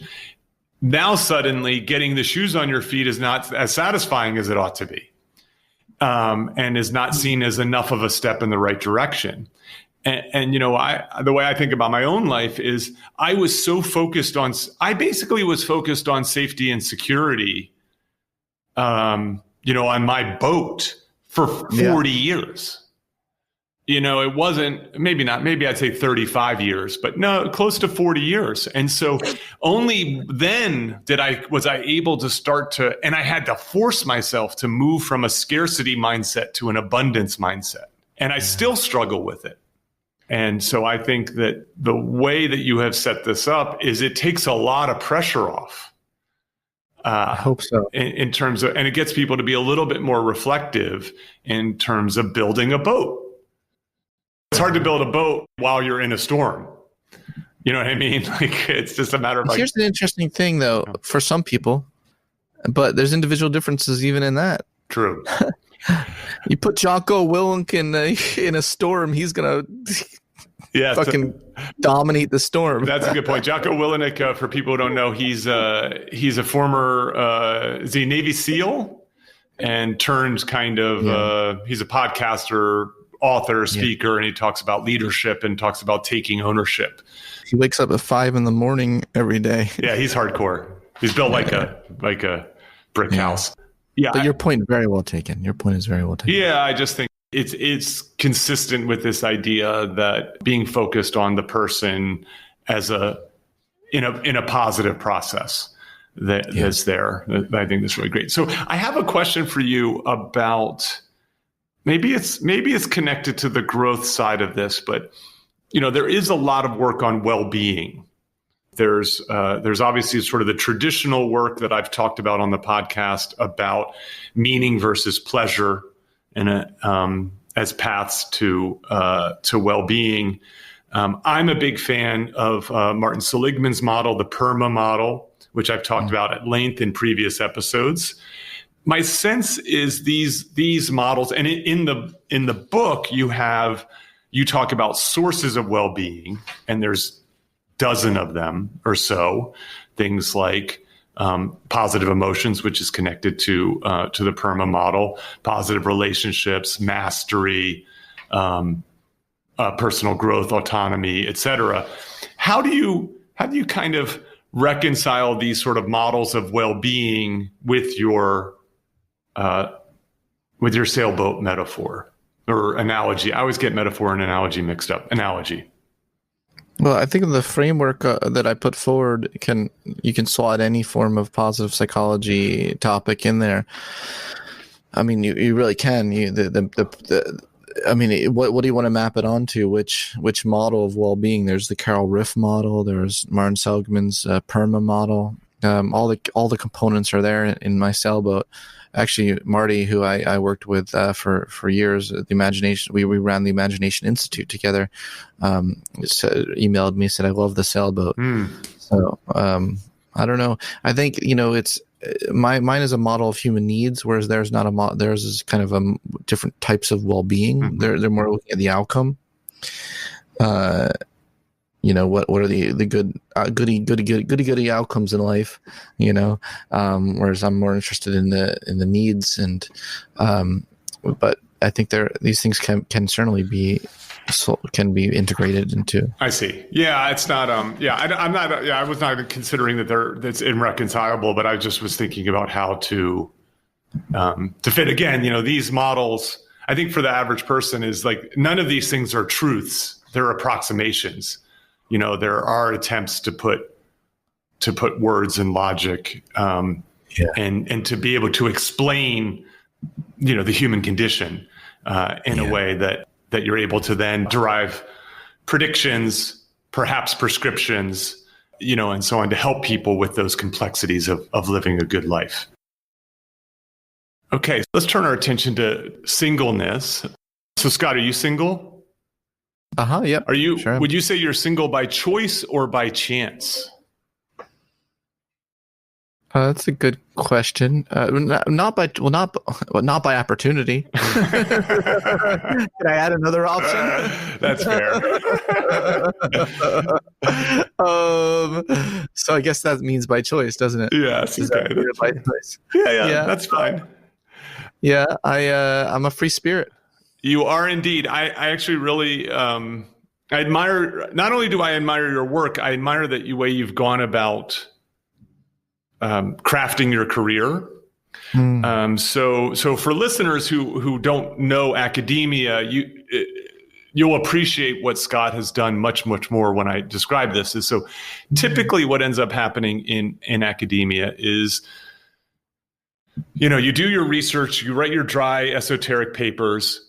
Speaker 2: Now suddenly getting the shoes on your feet is not as satisfying as it ought to be, and is not seen as enough of a step in the right direction. And the way I think about my own life is I basically was focused on safety and security, on my boat for 40 years. It wasn't, maybe I'd say 35 years, but no, close to 40 years. And so only then was I able to start to, and I had to force myself to move from a scarcity mindset to an abundance mindset. And I still struggle with it. And so I think that the way that you have set this up is it takes a lot of pressure off.
Speaker 3: I hope so.
Speaker 2: In terms of, and it gets people to be a little bit more reflective in terms of building a boat. It's hard to build a boat while you're in a storm. You know what I mean? Like, it's just a matter of
Speaker 3: Here's an interesting thing, though, for some people, but there's individual differences even in that.
Speaker 2: True.
Speaker 3: You put Jocko Willink in a storm, he's going to fucking dominate the storm.
Speaker 2: That's a good point. Jocko Willink, for people who don't know, he's a former is he a Navy SEAL and turned kind of he's a podcaster, author, speaker, and he talks about leadership and talks about taking ownership.
Speaker 3: He wakes up at 5 a.m. every day.
Speaker 2: Yeah, he's hardcore. He's built like a brick house. Yeah,
Speaker 3: but your point is very well taken.
Speaker 2: Yeah, I just think it's consistent with this idea that being focused on the person as in a positive process that is there. I think that's really great. So I have a question for you about. Maybe it's connected to the growth side of this, but there is a lot of work on well-being. There's obviously sort of the traditional work that I've talked about on the podcast about meaning versus pleasure, and as paths to well-being. I'm a big fan of Martin Seligman's model, the PERMA model, which I've talked about at length in previous episodes. My sense is these models, and in the book you have you talk about sources of well-being, and there's dozen of them or so. Things like positive emotions, which is connected to the PERMA model, positive relationships, mastery, personal growth, autonomy, etc. How do you kind of reconcile these sort of models of well-being with your sailboat metaphor or analogy? I always get metaphor and analogy mixed up. Analogy.
Speaker 3: Well, I think the framework that I put forward you can slot any form of positive psychology topic in there. I mean, you really can. What do you want to map it onto? Which model of well-being? There's the Carol Riff model. There's Martin Seligman's PERMA model. All the components are there in my sailboat. Actually, Marty, who I worked with for years, the Imagination, we ran the Imagination Institute together. Emailed me, said, "I love the sailboat." So I don't know. I think it's mine is a model of human needs, whereas theirs not a theirs is kind of different types of well-being. Mm-hmm. They're more looking at the outcome. What are the goody outcomes in life, whereas I'm more interested in the needs, and but I think these things can certainly be integrated into.
Speaker 2: I see. Yeah, it's not. I'm not. I was not considering that's irreconcilable, but I just was thinking about how to fit again. These models. I think for the average person is like none of these things are truths. They're approximations. There are attempts to put words and logic, and to be able to explain, the human condition in a way that you're able to then derive predictions, perhaps prescriptions, and so on, to help people with those complexities of living a good life. Okay, let's turn our attention to singleness. So, Scott, are you single?
Speaker 3: Yep.
Speaker 2: Are you?
Speaker 3: Sure.
Speaker 2: Would you say you're single by choice or by chance?
Speaker 3: That's a good question. Not by opportunity. Can I add another option?
Speaker 2: That's fair.
Speaker 3: So I guess that means by choice, doesn't it?
Speaker 2: Yes. Okay.
Speaker 3: By choice.
Speaker 2: Yeah. That's fine.
Speaker 3: Yeah, I'm a free spirit.
Speaker 2: You are indeed. I actually really I admire. Not only do I admire your work, I admire the way you've gone about crafting your career. So for listeners who don't know academia, you'll appreciate what Scott has done much more when I describe this. So typically what ends up happening in academia is, you do your research, you write your dry esoteric papers,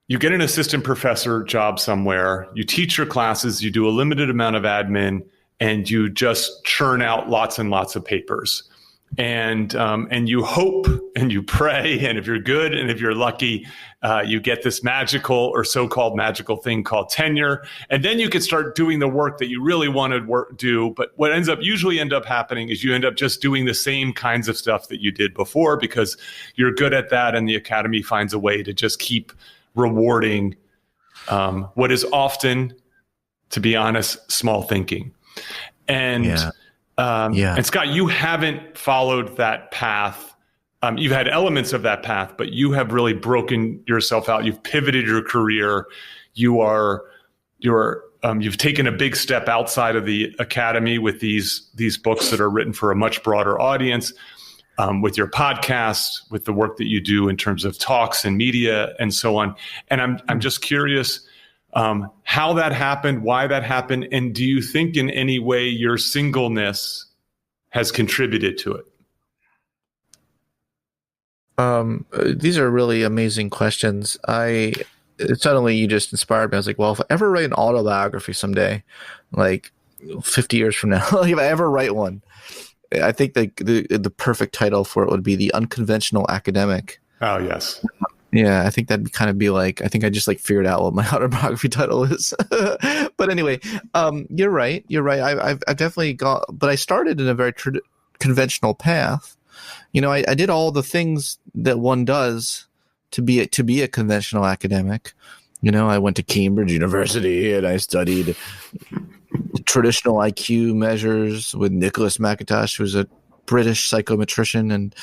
Speaker 2: you get an assistant professor job somewhere, you teach your classes, you do a limited amount of admin, and you just churn out lots and lots of papers. And you hope and you pray, and if you're good and if you're lucky, you get this magical or so-called magical thing called tenure. And then you can start doing the work that you really want to do. But what usually end up happening is you end up just doing the same kinds of stuff that you did before because you're good at that, and the academy finds a way to just keep rewarding what is often, to be honest, small thinking. And Scott, you haven't followed that path. You've had elements of that path, but you have really broken yourself out. You've pivoted your career. You've taken a big step outside of the academy with these books that are written for a much broader audience, with your podcast, with the work that you do in terms of talks and media and so on. And I'm just curious how that happened, why that happened, and do you think in any way your singleness has contributed to it?
Speaker 3: These are really amazing questions. Suddenly you just inspired me. I was like, well, if I ever write an autobiography someday, like 50 years from now, if I ever write one, I think the perfect title for it would be The Unconventional Academic.
Speaker 2: Oh, yes.
Speaker 3: Yeah, I think that'd kind of be like, I think I just figured out what my autobiography title is. But anyway, you're right. I've definitely but I started in a very conventional path. I did all the things that one does to be a conventional academic. I went to Cambridge University and I studied traditional IQ measures with Nicholas McIntosh, who's a British psychometrician and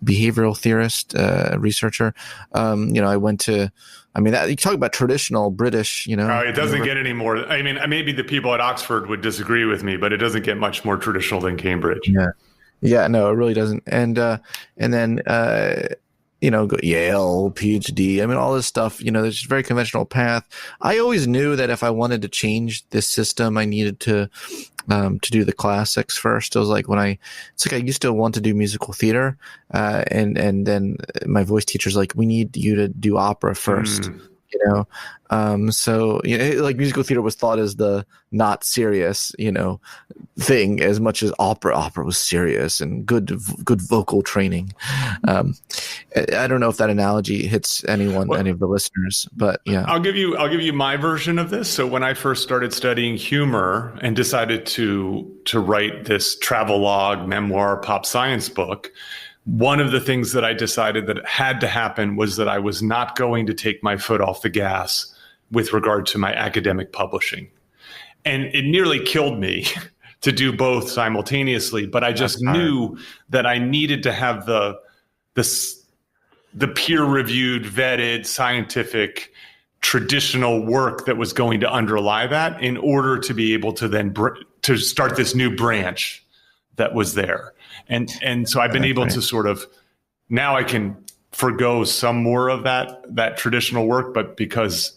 Speaker 3: behavioral theorist, researcher. I went to, you talk about traditional British,
Speaker 2: it doesn't get any more. I mean, maybe the people at Oxford would disagree with me, but it doesn't get much more traditional than Cambridge.
Speaker 3: Yeah. Yeah, no, it really doesn't. And then, go Yale, PhD. All this stuff, there's a very conventional path. I always knew that if I wanted to change this system, I needed to do the classics first. It was like I used to want to do musical theater. And then my voice teacher's like, we need you to do opera first. So musical theater was thought as the not serious, thing as much as opera was serious and good vocal training. I don't know if that analogy hits any of the listeners, but yeah.
Speaker 2: I'll give you my version of this. So when I first started studying humor and decided to write this travelogue, memoir, pop science book, one of the things that I decided that had to happen was that I was not going to take my foot off the gas with regard to my academic publishing. And it nearly killed me to do both simultaneously, but I just knew that I needed to have the peer-reviewed, vetted, scientific, traditional work that was going to underlie that in order to be able to then to start this new branch that was there. And so I've been able to sort of, now I can forgo some more of that traditional work, but because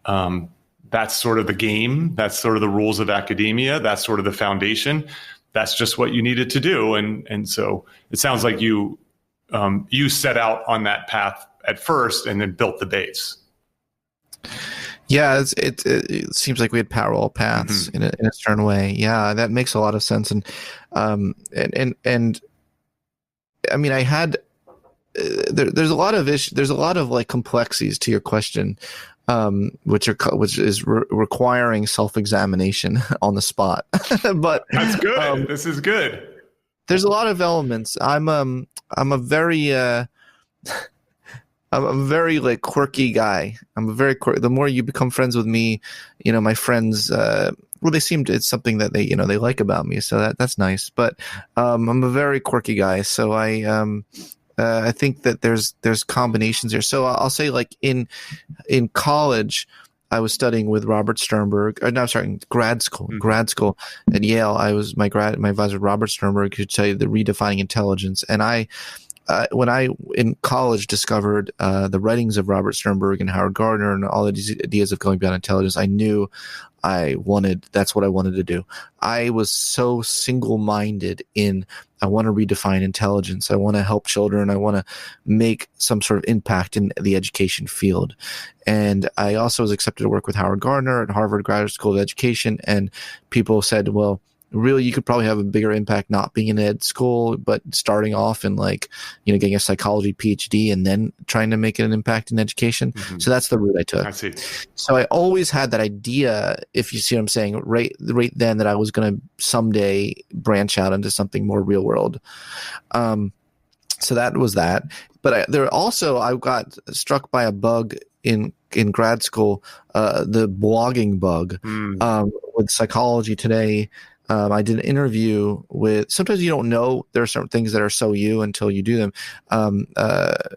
Speaker 2: that's sort of the game, that's sort of the rules of academia, that's sort of the foundation, that's just what you needed to do. And so it sounds like you set out on that path at first and then built the base.
Speaker 3: Yeah, it seems like we had parallel paths in a certain way. Yeah, that makes a lot of sense. And I had there's a lot of there's a lot of like complexities to your question, which is requiring self-examination on the spot. But
Speaker 2: that's good. This is good.
Speaker 3: There's a lot of elements. I'm a very I'm a very like quirky guy. The more you become friends with me, my friends, it's something that they like about me. So that's nice. But I'm a very quirky guy. So I think that there's combinations here. So I'll say like in college, I was studying with Robert Sternberg. In grad school. Mm-hmm. Grad school at Yale, my advisor Robert Sternberg, who tell you the redefining intelligence. And when I in college discovered the writings of Robert Sternberg and Howard Gardner and all of these ideas of going beyond intelligence, I knew that's what I wanted to do. I was so single-minded I want to redefine intelligence. I want to help children. I want to make some sort of impact in the education field. And I also was accepted to work with Howard Gardner at Harvard Graduate School of Education. And people said, well, really, you could probably have a bigger impact not being in ed school, but starting off and getting a psychology PhD and then trying to make an impact in education. Mm-hmm. So that's the route I took.
Speaker 2: I see.
Speaker 3: So I always had that idea, if you see what I'm saying, right then, that I was going to someday branch out into something more real world. So that was that. But I got struck by a bug in grad school, the blogging bug, with Psychology Today. I did an interview with, sometimes you don't know there are certain things that are so you until you do them.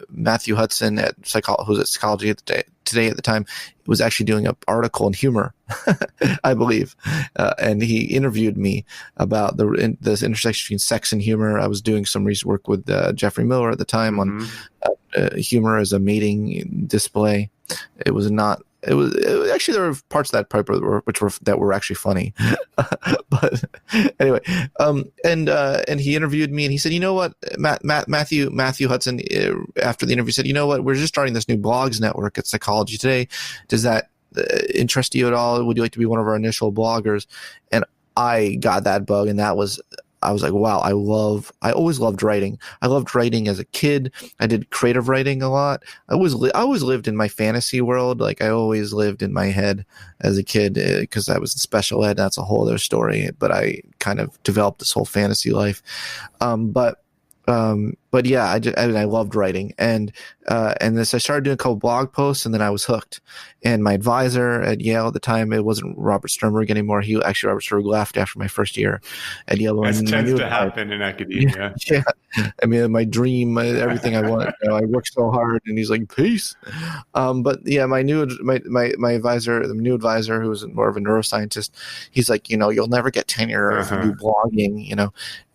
Speaker 3: Matthew Hudson who was at Psychology Today at the time, was actually doing an article on humor, I believe. And he interviewed me about this intersection between sex and humor. I was doing some research work with Jeffrey Miller at the time on humor as a mating display. It was actually, there were parts of that paper that were actually funny. But anyway, and he interviewed me and he said, you know what, Matthew Hudson, after the interview, said, you know what, we're just starting this new blogs network at Psychology Today. Does that interest you at all? Would you like to be one of our initial bloggers? And I got that bug, and I was like, wow, I always loved writing. I loved writing as a kid. I did creative writing a lot. I always lived in my fantasy world. Like I always lived in my head as a kid because I was in special ed. That's a whole other story. But I kind of developed this whole fantasy life. But but yeah, I loved writing, and this, I started doing a couple blog posts, and then I was hooked. And my advisor at Yale at the time, it wasn't Robert Sternberg anymore. Robert Sternberg left after my first year at Yale.
Speaker 2: That tends to happen in academia.
Speaker 3: Yeah. I mean, my dream, everything I want. I worked so hard, and he's like, peace. But yeah, my advisor, the new advisor, who was more of a neuroscientist, he's like, you'll never get tenure if you do blogging,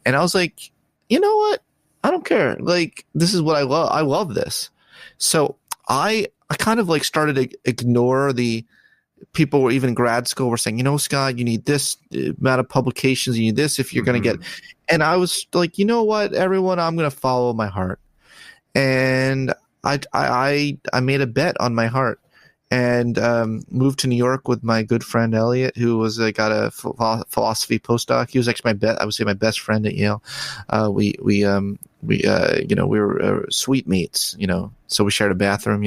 Speaker 3: And I was like, you know what? I don't care. Like, this is what I love. I love this. So I kind of like started to ignore the people were even in grad school were saying, Scott, you need this amount of publications. You need this if you're going to get. And I was like, you know what, everyone, I'm going to follow my heart. And I made a bet on my heart and moved to New York with my good friend Elliot, who got a philosophy postdoc. He was actually I would say my best friend at Yale. We were suite mates, so we shared a bathroom,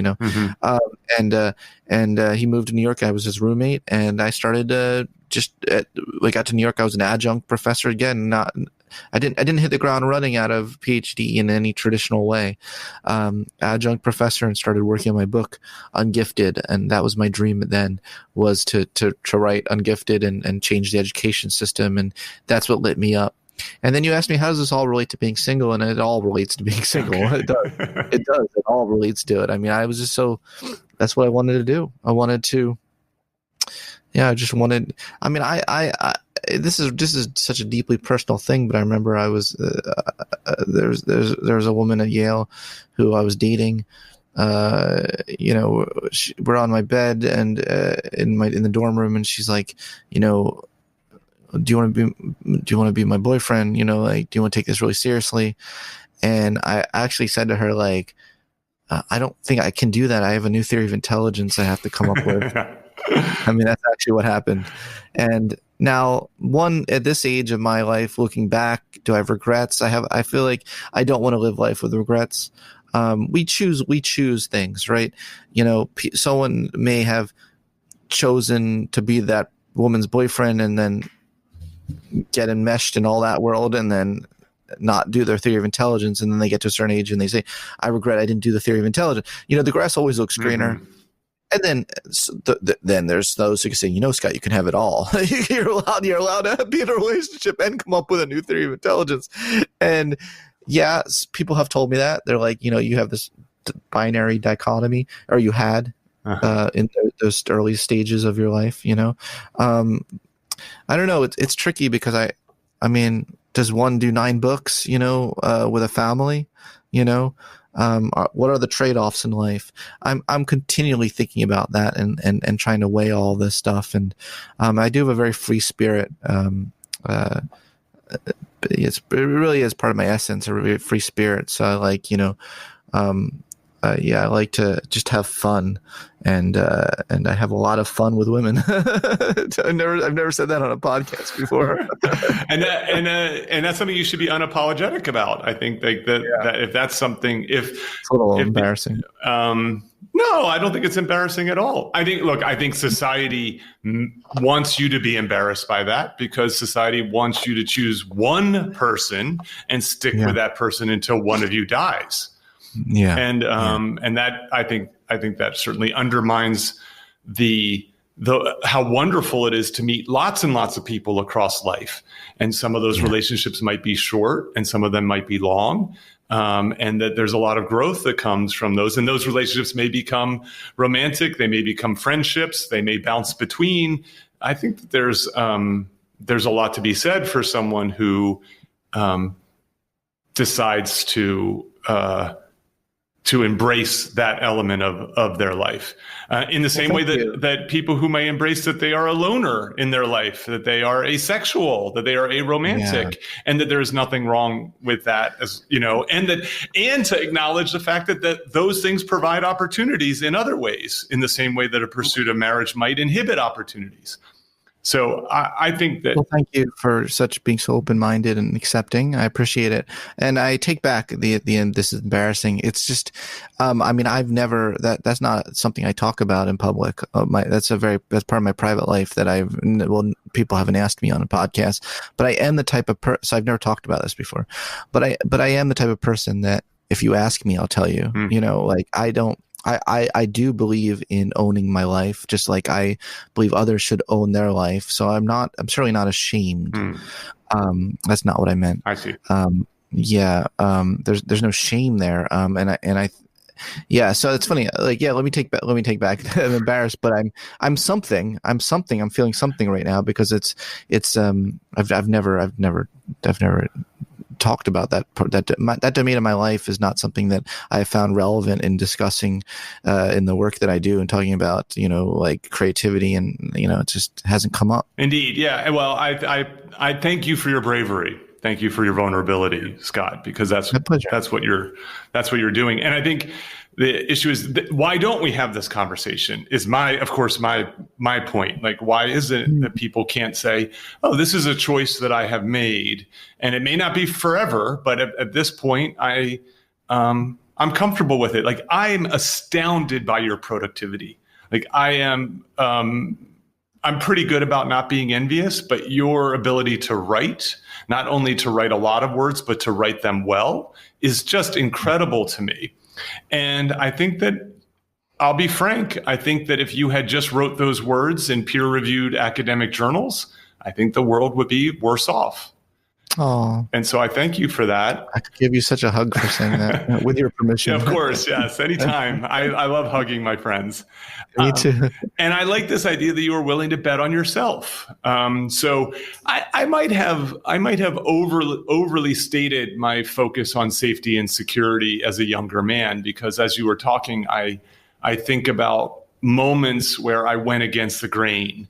Speaker 3: and he moved to New York. I was his roommate, and I started got to New York. I was an adjunct professor again. I didn't hit the ground running out of PhD in any traditional way. Adjunct professor, and started working on my book Ungifted, and that was my dream then, was to write Ungifted and change the education system, and that's what lit me up. And then you asked me, how does this all relate to being single? And it all relates to being single. Okay. It does. It does. It all relates to it. I mean, I was just that's what I wanted to do. I wanted to, this is such a deeply personal thing, but I remember I was, there's a woman at Yale who I was dating. We're on my bed and in the dorm room, and she's like, do you want to be my boyfriend? Do you want to take this really seriously? And I actually said to her, like, I don't think I can do that. I have a new theory of intelligence I have to come up with. I mean, that's actually what happened. And now, at this age of my life, looking back, do I have regrets? I feel like I don't want to live life with regrets. We choose things, right? Someone may have chosen to be that woman's boyfriend and then get enmeshed in all that world, and then not do their theory of intelligence, and then they get to a certain age and they say, I regret I didn't do the theory of intelligence. The grass always looks greener. And then then there's those who can say, Scott, you can have it all. You're allowed to be in a relationship and come up with a new theory of intelligence. And yeah, people have told me that. They're like, you have this binary dichotomy, or you had in those early stages of your life, I don't know. It's tricky because I mean, does one do 9 books, with a family, what are the trade-offs in life? I'm continually thinking about that and trying to weigh all this stuff. And I do have a very free spirit. It really is part of my essence, a really free spirit. So I like, I like to just have fun, and I have a lot of fun with women. I've never said that on a podcast before.
Speaker 2: and that's something you should be unapologetic about. I think that if that's something, it's
Speaker 3: a little embarrassing.
Speaker 2: No, I don't think it's embarrassing at all. I think society wants you to be embarrassed by that, because society wants you to choose one person and stick with that person until one of you dies. Yeah. And that I think that certainly undermines the how wonderful it is to meet lots and lots of people across life. And some of those relationships might be short and some of them might be long. And that there's a lot of growth that comes from those. And those relationships may become romantic, they may become friendships, they may bounce between. I think that there's a lot to be said for someone who decides to embrace that element of their life. In the same way that people who may embrace that they are a loner in their life, that they are asexual, that they are aromantic, and that there is nothing wrong with that, and to acknowledge the fact that those things provide opportunities in other ways, in the same way that a pursuit of marriage might inhibit opportunities. So I think that.
Speaker 3: Well, thank you for being so open-minded and accepting. I appreciate it. And I take back the end. This is embarrassing. It's just, I mean, that's not something I talk about in public. That's part of my private life that people haven't asked me on a podcast, but I am the type of person, so I've never talked about this before, but I am the type of person that if you ask me, I'll tell you, like I do believe in owning my life, just like I believe others should own their life. So I'm certainly not ashamed. That's not what I meant.
Speaker 2: I see.
Speaker 3: There's no shame there. So it's funny. Like, let me take back. I'm embarrassed, but I'm something. I'm feeling something right now because I've never talked about that domain of my life is not something that I have found relevant in discussing in the work that I do and talking about, like creativity, and it just hasn't come up.
Speaker 2: Indeed. Yeah. Well, I thank you for your bravery. Thank you for your vulnerability, Scott, because that's what you're doing. And I think the issue is why don't we have this conversation is my point. Like, why is it that people can't say, oh, this is a choice that I have made, and it may not be forever, but at this point I'm comfortable with it. Like, I'm astounded by your productivity. Like, I'm pretty good about not being envious, but your ability to write, not only to write a lot of words, but to write them well, is just incredible to me. And I think that, I'll be frank, I think that if you had just wrote those words in peer-reviewed academic journals, I think the world would be worse off.
Speaker 3: Oh.
Speaker 2: And so I thank you for that.
Speaker 3: I could give you such a hug for saying that, with your permission.
Speaker 2: Yeah, of course, yes, anytime. I love hugging my friends.
Speaker 3: Me too.
Speaker 2: And I like this idea that you are willing to bet on yourself. So I might have overly stated my focus on safety and security as a younger man, because as you were talking, I think about moments where I went against the grain.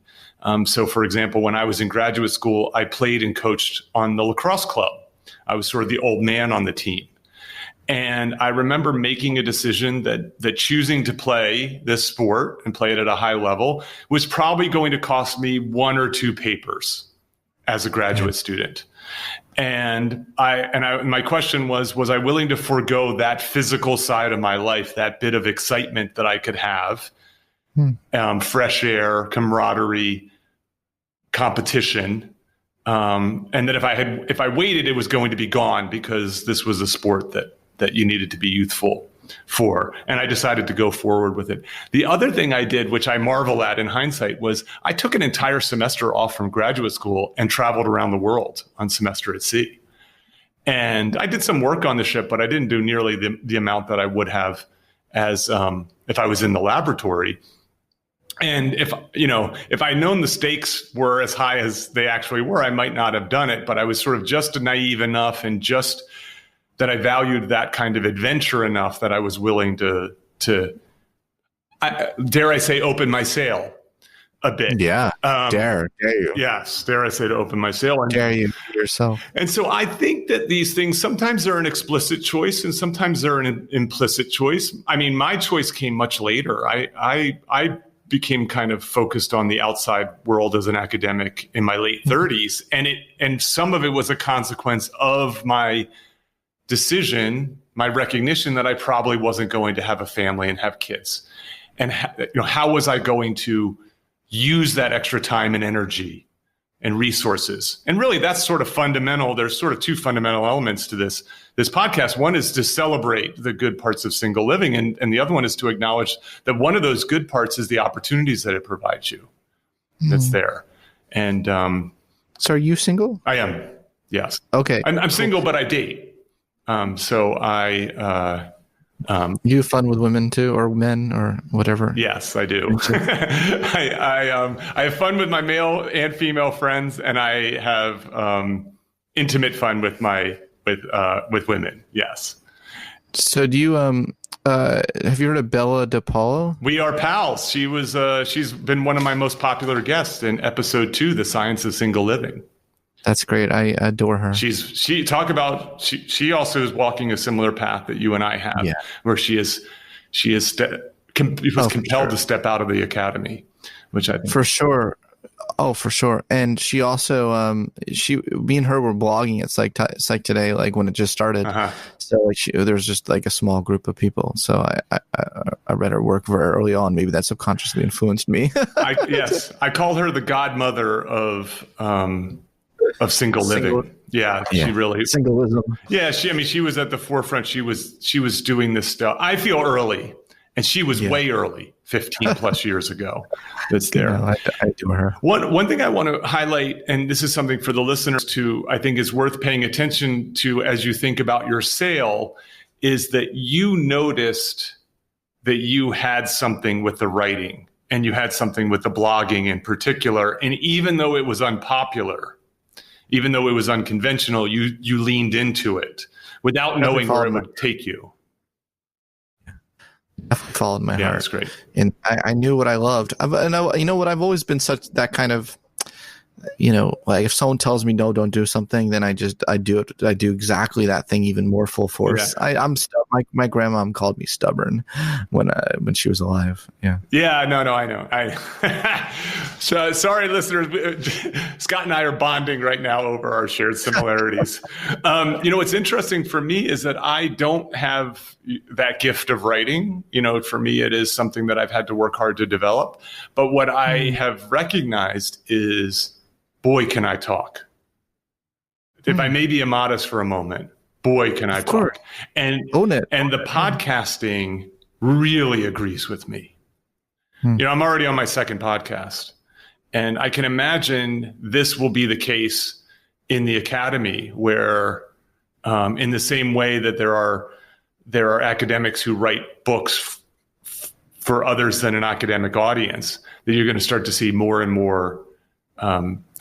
Speaker 2: So, for example, when I was in graduate school, I played and coached on the lacrosse club. I was sort of the old man on the team. And I remember making a decision that choosing to play this sport and play it at a high level was probably going to cost me 1 or 2 papers as a graduate student. And my question was I willing to forego that physical side of my life, that bit of excitement that I could have, fresh air, camaraderie, competition, and that if I waited, it was going to be gone, because this was a sport that you needed to be youthful for. And I decided to go forward with it. The other thing I did, which I marvel at in hindsight, was I took an entire semester off from graduate school and traveled around the world on semester at sea. And I did some work on the ship, but I didn't do nearly the amount that I would have as if I was in the laboratory. And if I'd known the stakes were as high as they actually were, I might not have done it. But I was sort of just naive enough, and just that I valued that kind of adventure enough that I was willing to dare I say, open my sail a bit.
Speaker 3: Yeah, dare you.
Speaker 2: Yes, dare I say, to open my sail. And
Speaker 3: dare you yourself.
Speaker 2: And so I think that these things, sometimes they're an explicit choice and sometimes they're an implicit choice. I mean, my choice came much later. I became kind of focused on the outside world as an academic in my late 30s. And some of it was a consequence of my decision, my recognition that I probably wasn't going to have a family and have kids. And how was I going to use that extra time and energy and resources? And really, that's sort of fundamental. There's sort of 2 fundamental elements to this podcast. One is to celebrate the good parts of single living. And the other one is to acknowledge that one of those good parts is the opportunities that it provides you that's there. And
Speaker 3: so are you single?
Speaker 2: I am. Yes.
Speaker 3: Okay.
Speaker 2: I'm single, but I date. So
Speaker 3: you have fun with women too, or men, or whatever?
Speaker 2: Yes, I do. I have fun with my male and female friends, and I have intimate fun with with women. Yes.
Speaker 3: So do you have you heard of Bella DePaulo? We
Speaker 2: are pals. She's been one of my most popular guests in episode 2, The Science of Single Living.
Speaker 3: That's great. I adore her.
Speaker 2: She also is walking a similar path that you and I have, where she was compelled to step out of the academy, which I think
Speaker 3: for sure. Oh, for sure. And she also, me and her were blogging at Psych Today, like when it just started.
Speaker 2: Uh-huh.
Speaker 3: So like there was just like a small group of people. So I read her work very early on. Maybe that subconsciously influenced me.
Speaker 2: Yes, I call her the godmother of single living. Yeah, she really
Speaker 3: singleism.
Speaker 2: Yeah, she was at the forefront. She was doing this stuff. I feel early, and she was way early, 15 plus years ago. That's there.
Speaker 3: I do her.
Speaker 2: One thing I want to highlight, and this is something for the listeners to, I think is worth paying attention to as you think about your sale, is that you noticed that you had something with the writing and you had something with the blogging in particular. And even though it was unpopular, even though it was unconventional, you leaned into it without knowing where it would take you.
Speaker 3: Definitely followed my heart.
Speaker 2: Yeah, that's great.
Speaker 3: And I knew what I loved. You know what? I've always been that kind of, like if someone tells me no, don't do something, then I do it. I do exactly that thing, even more full force. Yeah. I'm my grandmom called me stubborn when she was alive. Yeah.
Speaker 2: Yeah. No, I know. So sorry, listeners. Scott and I are bonding right now over our shared similarities. What's interesting for me is that I don't have that gift of writing. For me, it is something that I've had to work hard to develop. But what I have recognized is, boy, can I talk. If I may be immodest for a moment, boy, can I talk. And
Speaker 3: own it.
Speaker 2: And the podcasting really agrees with me. I'm already on my second podcast. And I can imagine this will be the case in the academy where in the same way that there are academics who write books for others than an academic audience, that you're going to start to see more and more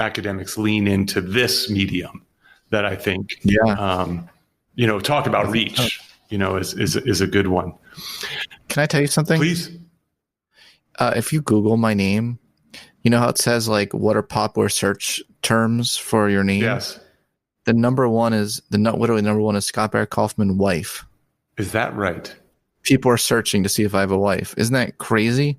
Speaker 2: academics lean into this medium that I think, talk about reach, is a good one.
Speaker 3: Can I tell you something?
Speaker 2: Please.
Speaker 3: If you Google my name, you know how it says like what are popular search terms for your name?
Speaker 2: Yes.
Speaker 3: The number one is Scott Barry Kaufman wife.
Speaker 2: Is that right?
Speaker 3: People are searching to see if I have a wife. Isn't that crazy?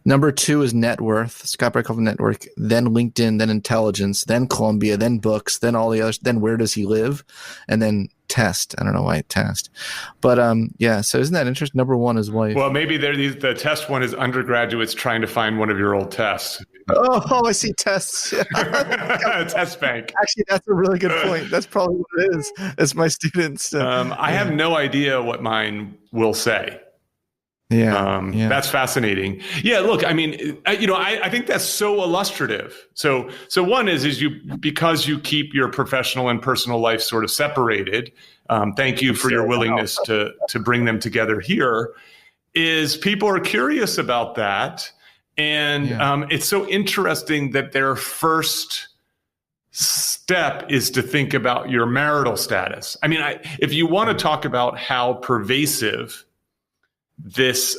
Speaker 3: Number 2 is net worth, Scott Barry Kaufman network, then LinkedIn, then intelligence, then Columbia, then books, then all the others, then where does he live? And then test. I don't know why test. But so isn't that interesting? Number 1 is wife.
Speaker 2: Well, maybe the test one is undergraduates trying to find one of your old tests.
Speaker 3: Oh, I see tests.
Speaker 2: Test bank.
Speaker 3: Actually, that's a really good point. That's probably what it is. It's my students.
Speaker 2: I have no idea what mine will say.
Speaker 3: Yeah,
Speaker 2: That's fascinating. Yeah, look, I mean, I think that's so illustrative. So one is because you keep your professional and personal life sort of separated. Thank you for your willingness to bring them together here. Is people are curious about that, and it's so interesting that their first step is to think about your marital status. I mean, if you want to talk about how pervasive this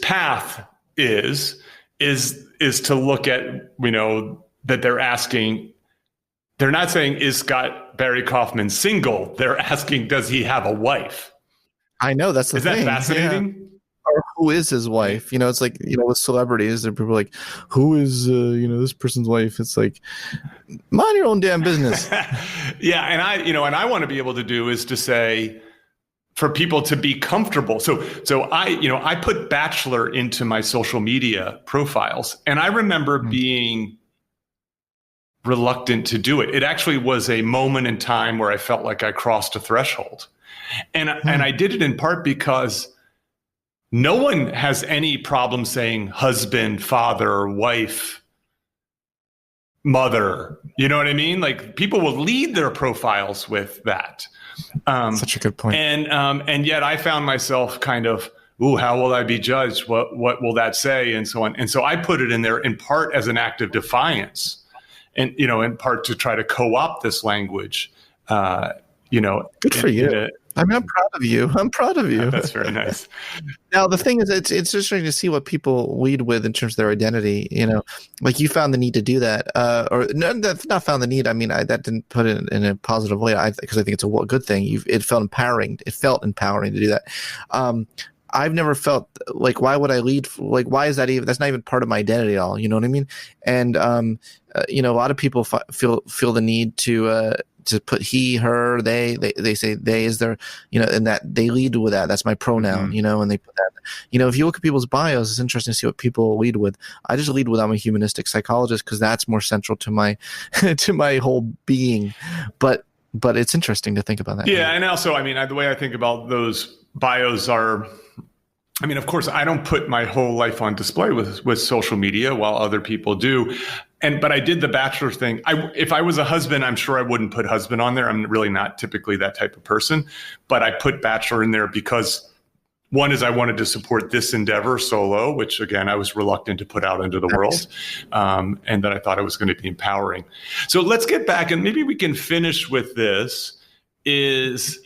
Speaker 2: path is to look at, that they're not saying, is Scott Barry Kaufman single? They're asking, does he have a wife?
Speaker 3: I know, that's the thing.
Speaker 2: Is that fascinating?
Speaker 3: Yeah. Or who is his wife? It's like, with celebrities, there are people like, who is, this person's wife? It's like, mind your own damn business.
Speaker 2: Yeah. And I want to be able to do is to say, for people to be comfortable. So I put bachelor into my social media profiles, and I remember being reluctant to do it. It actually was a moment in time where I felt like I crossed a threshold. And I did it in part because no one has any problem saying husband, father, wife, mother. You know what I mean? Like, people will lead their profiles with that.
Speaker 3: Such a good point.
Speaker 2: And yet I found myself kind of, how will I be judged? What will that say? And so on. And so I put it in there in part as an act of defiance, and, in part to try to co-opt this language.
Speaker 3: Good for you. I'm proud of you.
Speaker 2: That's very nice.
Speaker 3: Now, the thing is, it's interesting to see what people lead with in terms of their identity. Like you found the need to do that, or no, that's not found the need. I mean, that didn't put it in a positive way, because I think it's a good thing. It felt empowering. It felt empowering to do that. I've never felt like, why would I lead? Like, why is that even? That's not even part of my identity at all. You know what I mean? And a lot of people feel the need to put he, her, they say they is their, and that they lead with that. That's my pronoun, and they put that. If you look at people's bios, it's interesting to see what people lead with. I just lead with I'm a humanistic psychologist because that's more central to my to my whole being. But it's interesting to think about that.
Speaker 2: Yeah, and also, the way I think about those bios are, of course, I don't put my whole life on display with social media while other people do. But I did the bachelor thing. If I was a husband, I'm sure I wouldn't put husband on there. I'm really not typically that type of person. But I put bachelor in there because one is I wanted to support this endeavor solo, which again, I was reluctant to put out into the world. And that I thought it was going to be empowering. So let's get back, and maybe we can finish with this, is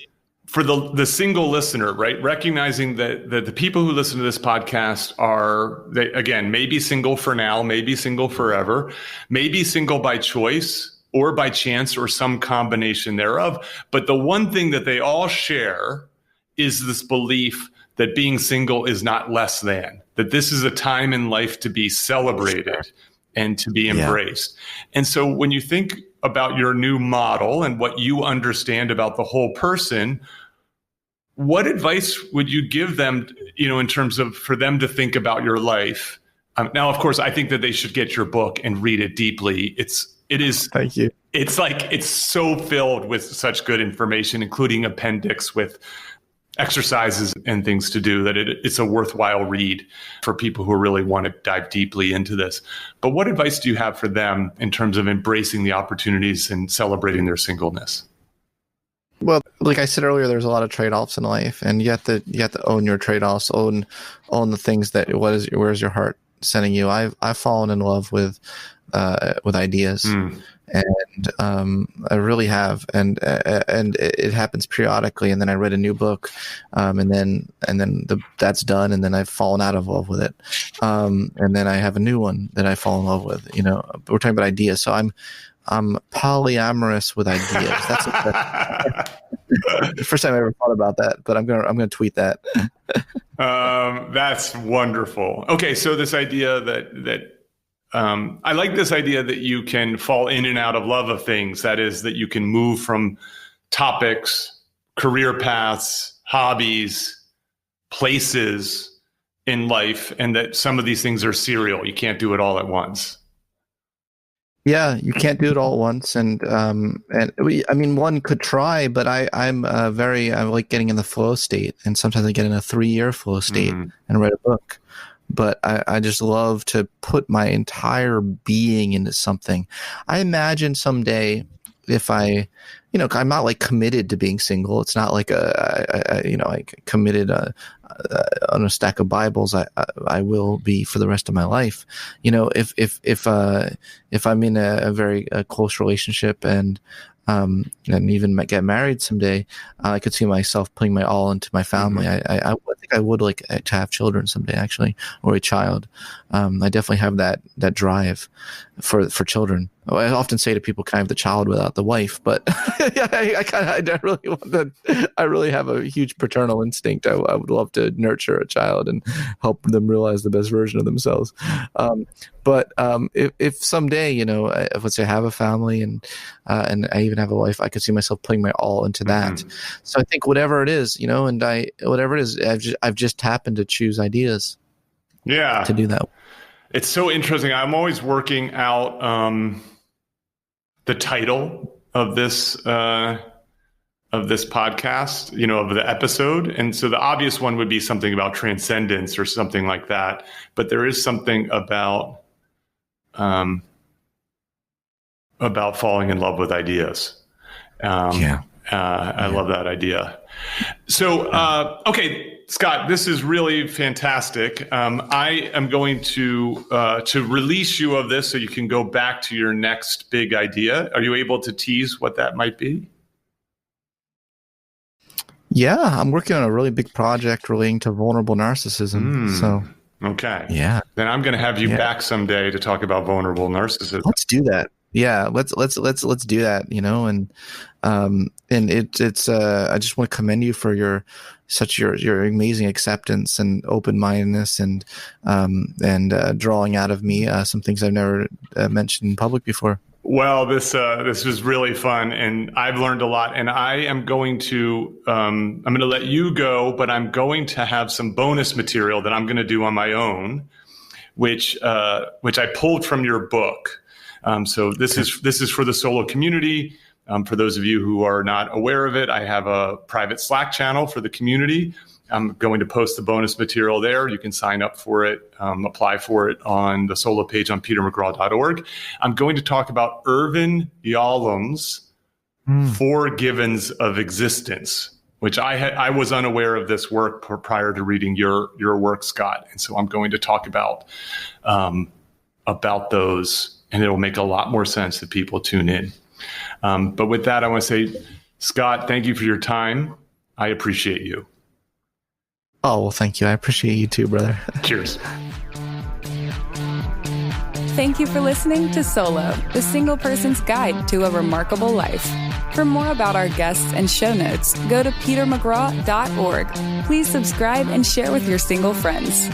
Speaker 2: for the single listener, right? Recognizing that the people who listen to this podcast are, again, maybe single for now, maybe single forever, maybe single by choice or by chance or some combination thereof. But the one thing that they all share is this belief that being single is not less than, that this is a time in life to be celebrated and to be embraced. And so when you think about your new model and what you understand about the whole person, what advice would you give them, in terms of for them to think about your life? Now, of course, I think that they should get your book and read it deeply. It is.
Speaker 3: Thank you.
Speaker 2: It's so filled with such good information, including appendix with exercises and things to do, that it's a worthwhile read for people who really want to dive deeply into this. But what advice do you have for them in terms of embracing the opportunities and celebrating their singleness?
Speaker 3: Well, like I said earlier, there's a lot of trade-offs in life, and you have to own your trade-offs, own the things that where's your heart sending you. I've fallen in love with ideas, and I really have, and it happens periodically. And then I read a new book, and then that's done, and then I've fallen out of love with it, and then I have a new one that I fall in love with. We're talking about ideas, so I'm polyamorous with ideas. That's the first time I ever thought about that, but I'm gonna tweet that.
Speaker 2: That's wonderful. Okay, so this idea that I like this idea that you can fall in and out of love of things. That is, that you can move from topics, career paths, hobbies, places in life, and that some of these things are serial. You can't do it all at once.
Speaker 3: Yeah, you can't do it all at once, and one could try, but I like getting in the flow state, and sometimes I get in a 3-year flow state and write a book. But I just love to put my entire being into something. I imagine someday, if I'm not like committed to being single. It's not like I committed on a stack of Bibles. I will be for the rest of my life. If I'm in a very close relationship and even get married someday, I could see myself putting my all into my family. I think I would like to have children someday, actually, or a child. I definitely have that drive for children. I often say to people, "Can I have the child without the wife?" But I really have a huge paternal instinct. I would love to nurture a child and help them realize the best version of themselves. But if someday, if let's say I have a family and I even have a wife, I could see myself putting my all into that. So I think whatever it is, I've just happened to choose ideas.
Speaker 2: Yeah,
Speaker 3: to do that.
Speaker 2: It's so interesting. I'm always working out the title of this podcast, of the episode. And so the obvious one would be something about transcendence or something like that. But there is something about falling in love with ideas. I love that idea. So, okay, Scott, this is really fantastic. I am going to release you of this so you can go back to your next big idea. Are you able to tease what that might be?
Speaker 3: Yeah, I'm working on a really big project relating to vulnerable narcissism. So,
Speaker 2: okay.
Speaker 3: Yeah.
Speaker 2: Then I'm going to have you back someday to talk about vulnerable narcissism.
Speaker 3: Let's do that. Yeah, let's do that, and it's I just want to commend you for your amazing acceptance and open-mindedness and drawing out of me some things I've never mentioned in public before.
Speaker 2: Well, this was really fun, and I've learned a lot. And I am going to I'm going to let you go, but I'm going to have some bonus material that I'm going to do on my own, which I pulled from your book. So this is for the solo community. For those of you who are not aware of it, I have a private Slack channel for the community. I'm going to post the bonus material there. You can sign up for it, apply for it on the solo page on petermcgraw.org. I'm going to talk about Irvin Yalom's 4 Givens of Existence, which I was unaware of this work prior to reading your work, Scott. And so I'm going to talk about those, and it'll make a lot more sense if people tune in. But with that, I want to say, Scott, thank you for your time. I appreciate you.
Speaker 3: Oh, well, thank you. I appreciate you too, brother.
Speaker 2: Cheers.
Speaker 1: Thank you for listening to Solo, the single person's guide to a remarkable life. For more about our guests and show notes, go to petermcgraw.org. Please subscribe and share with your single friends.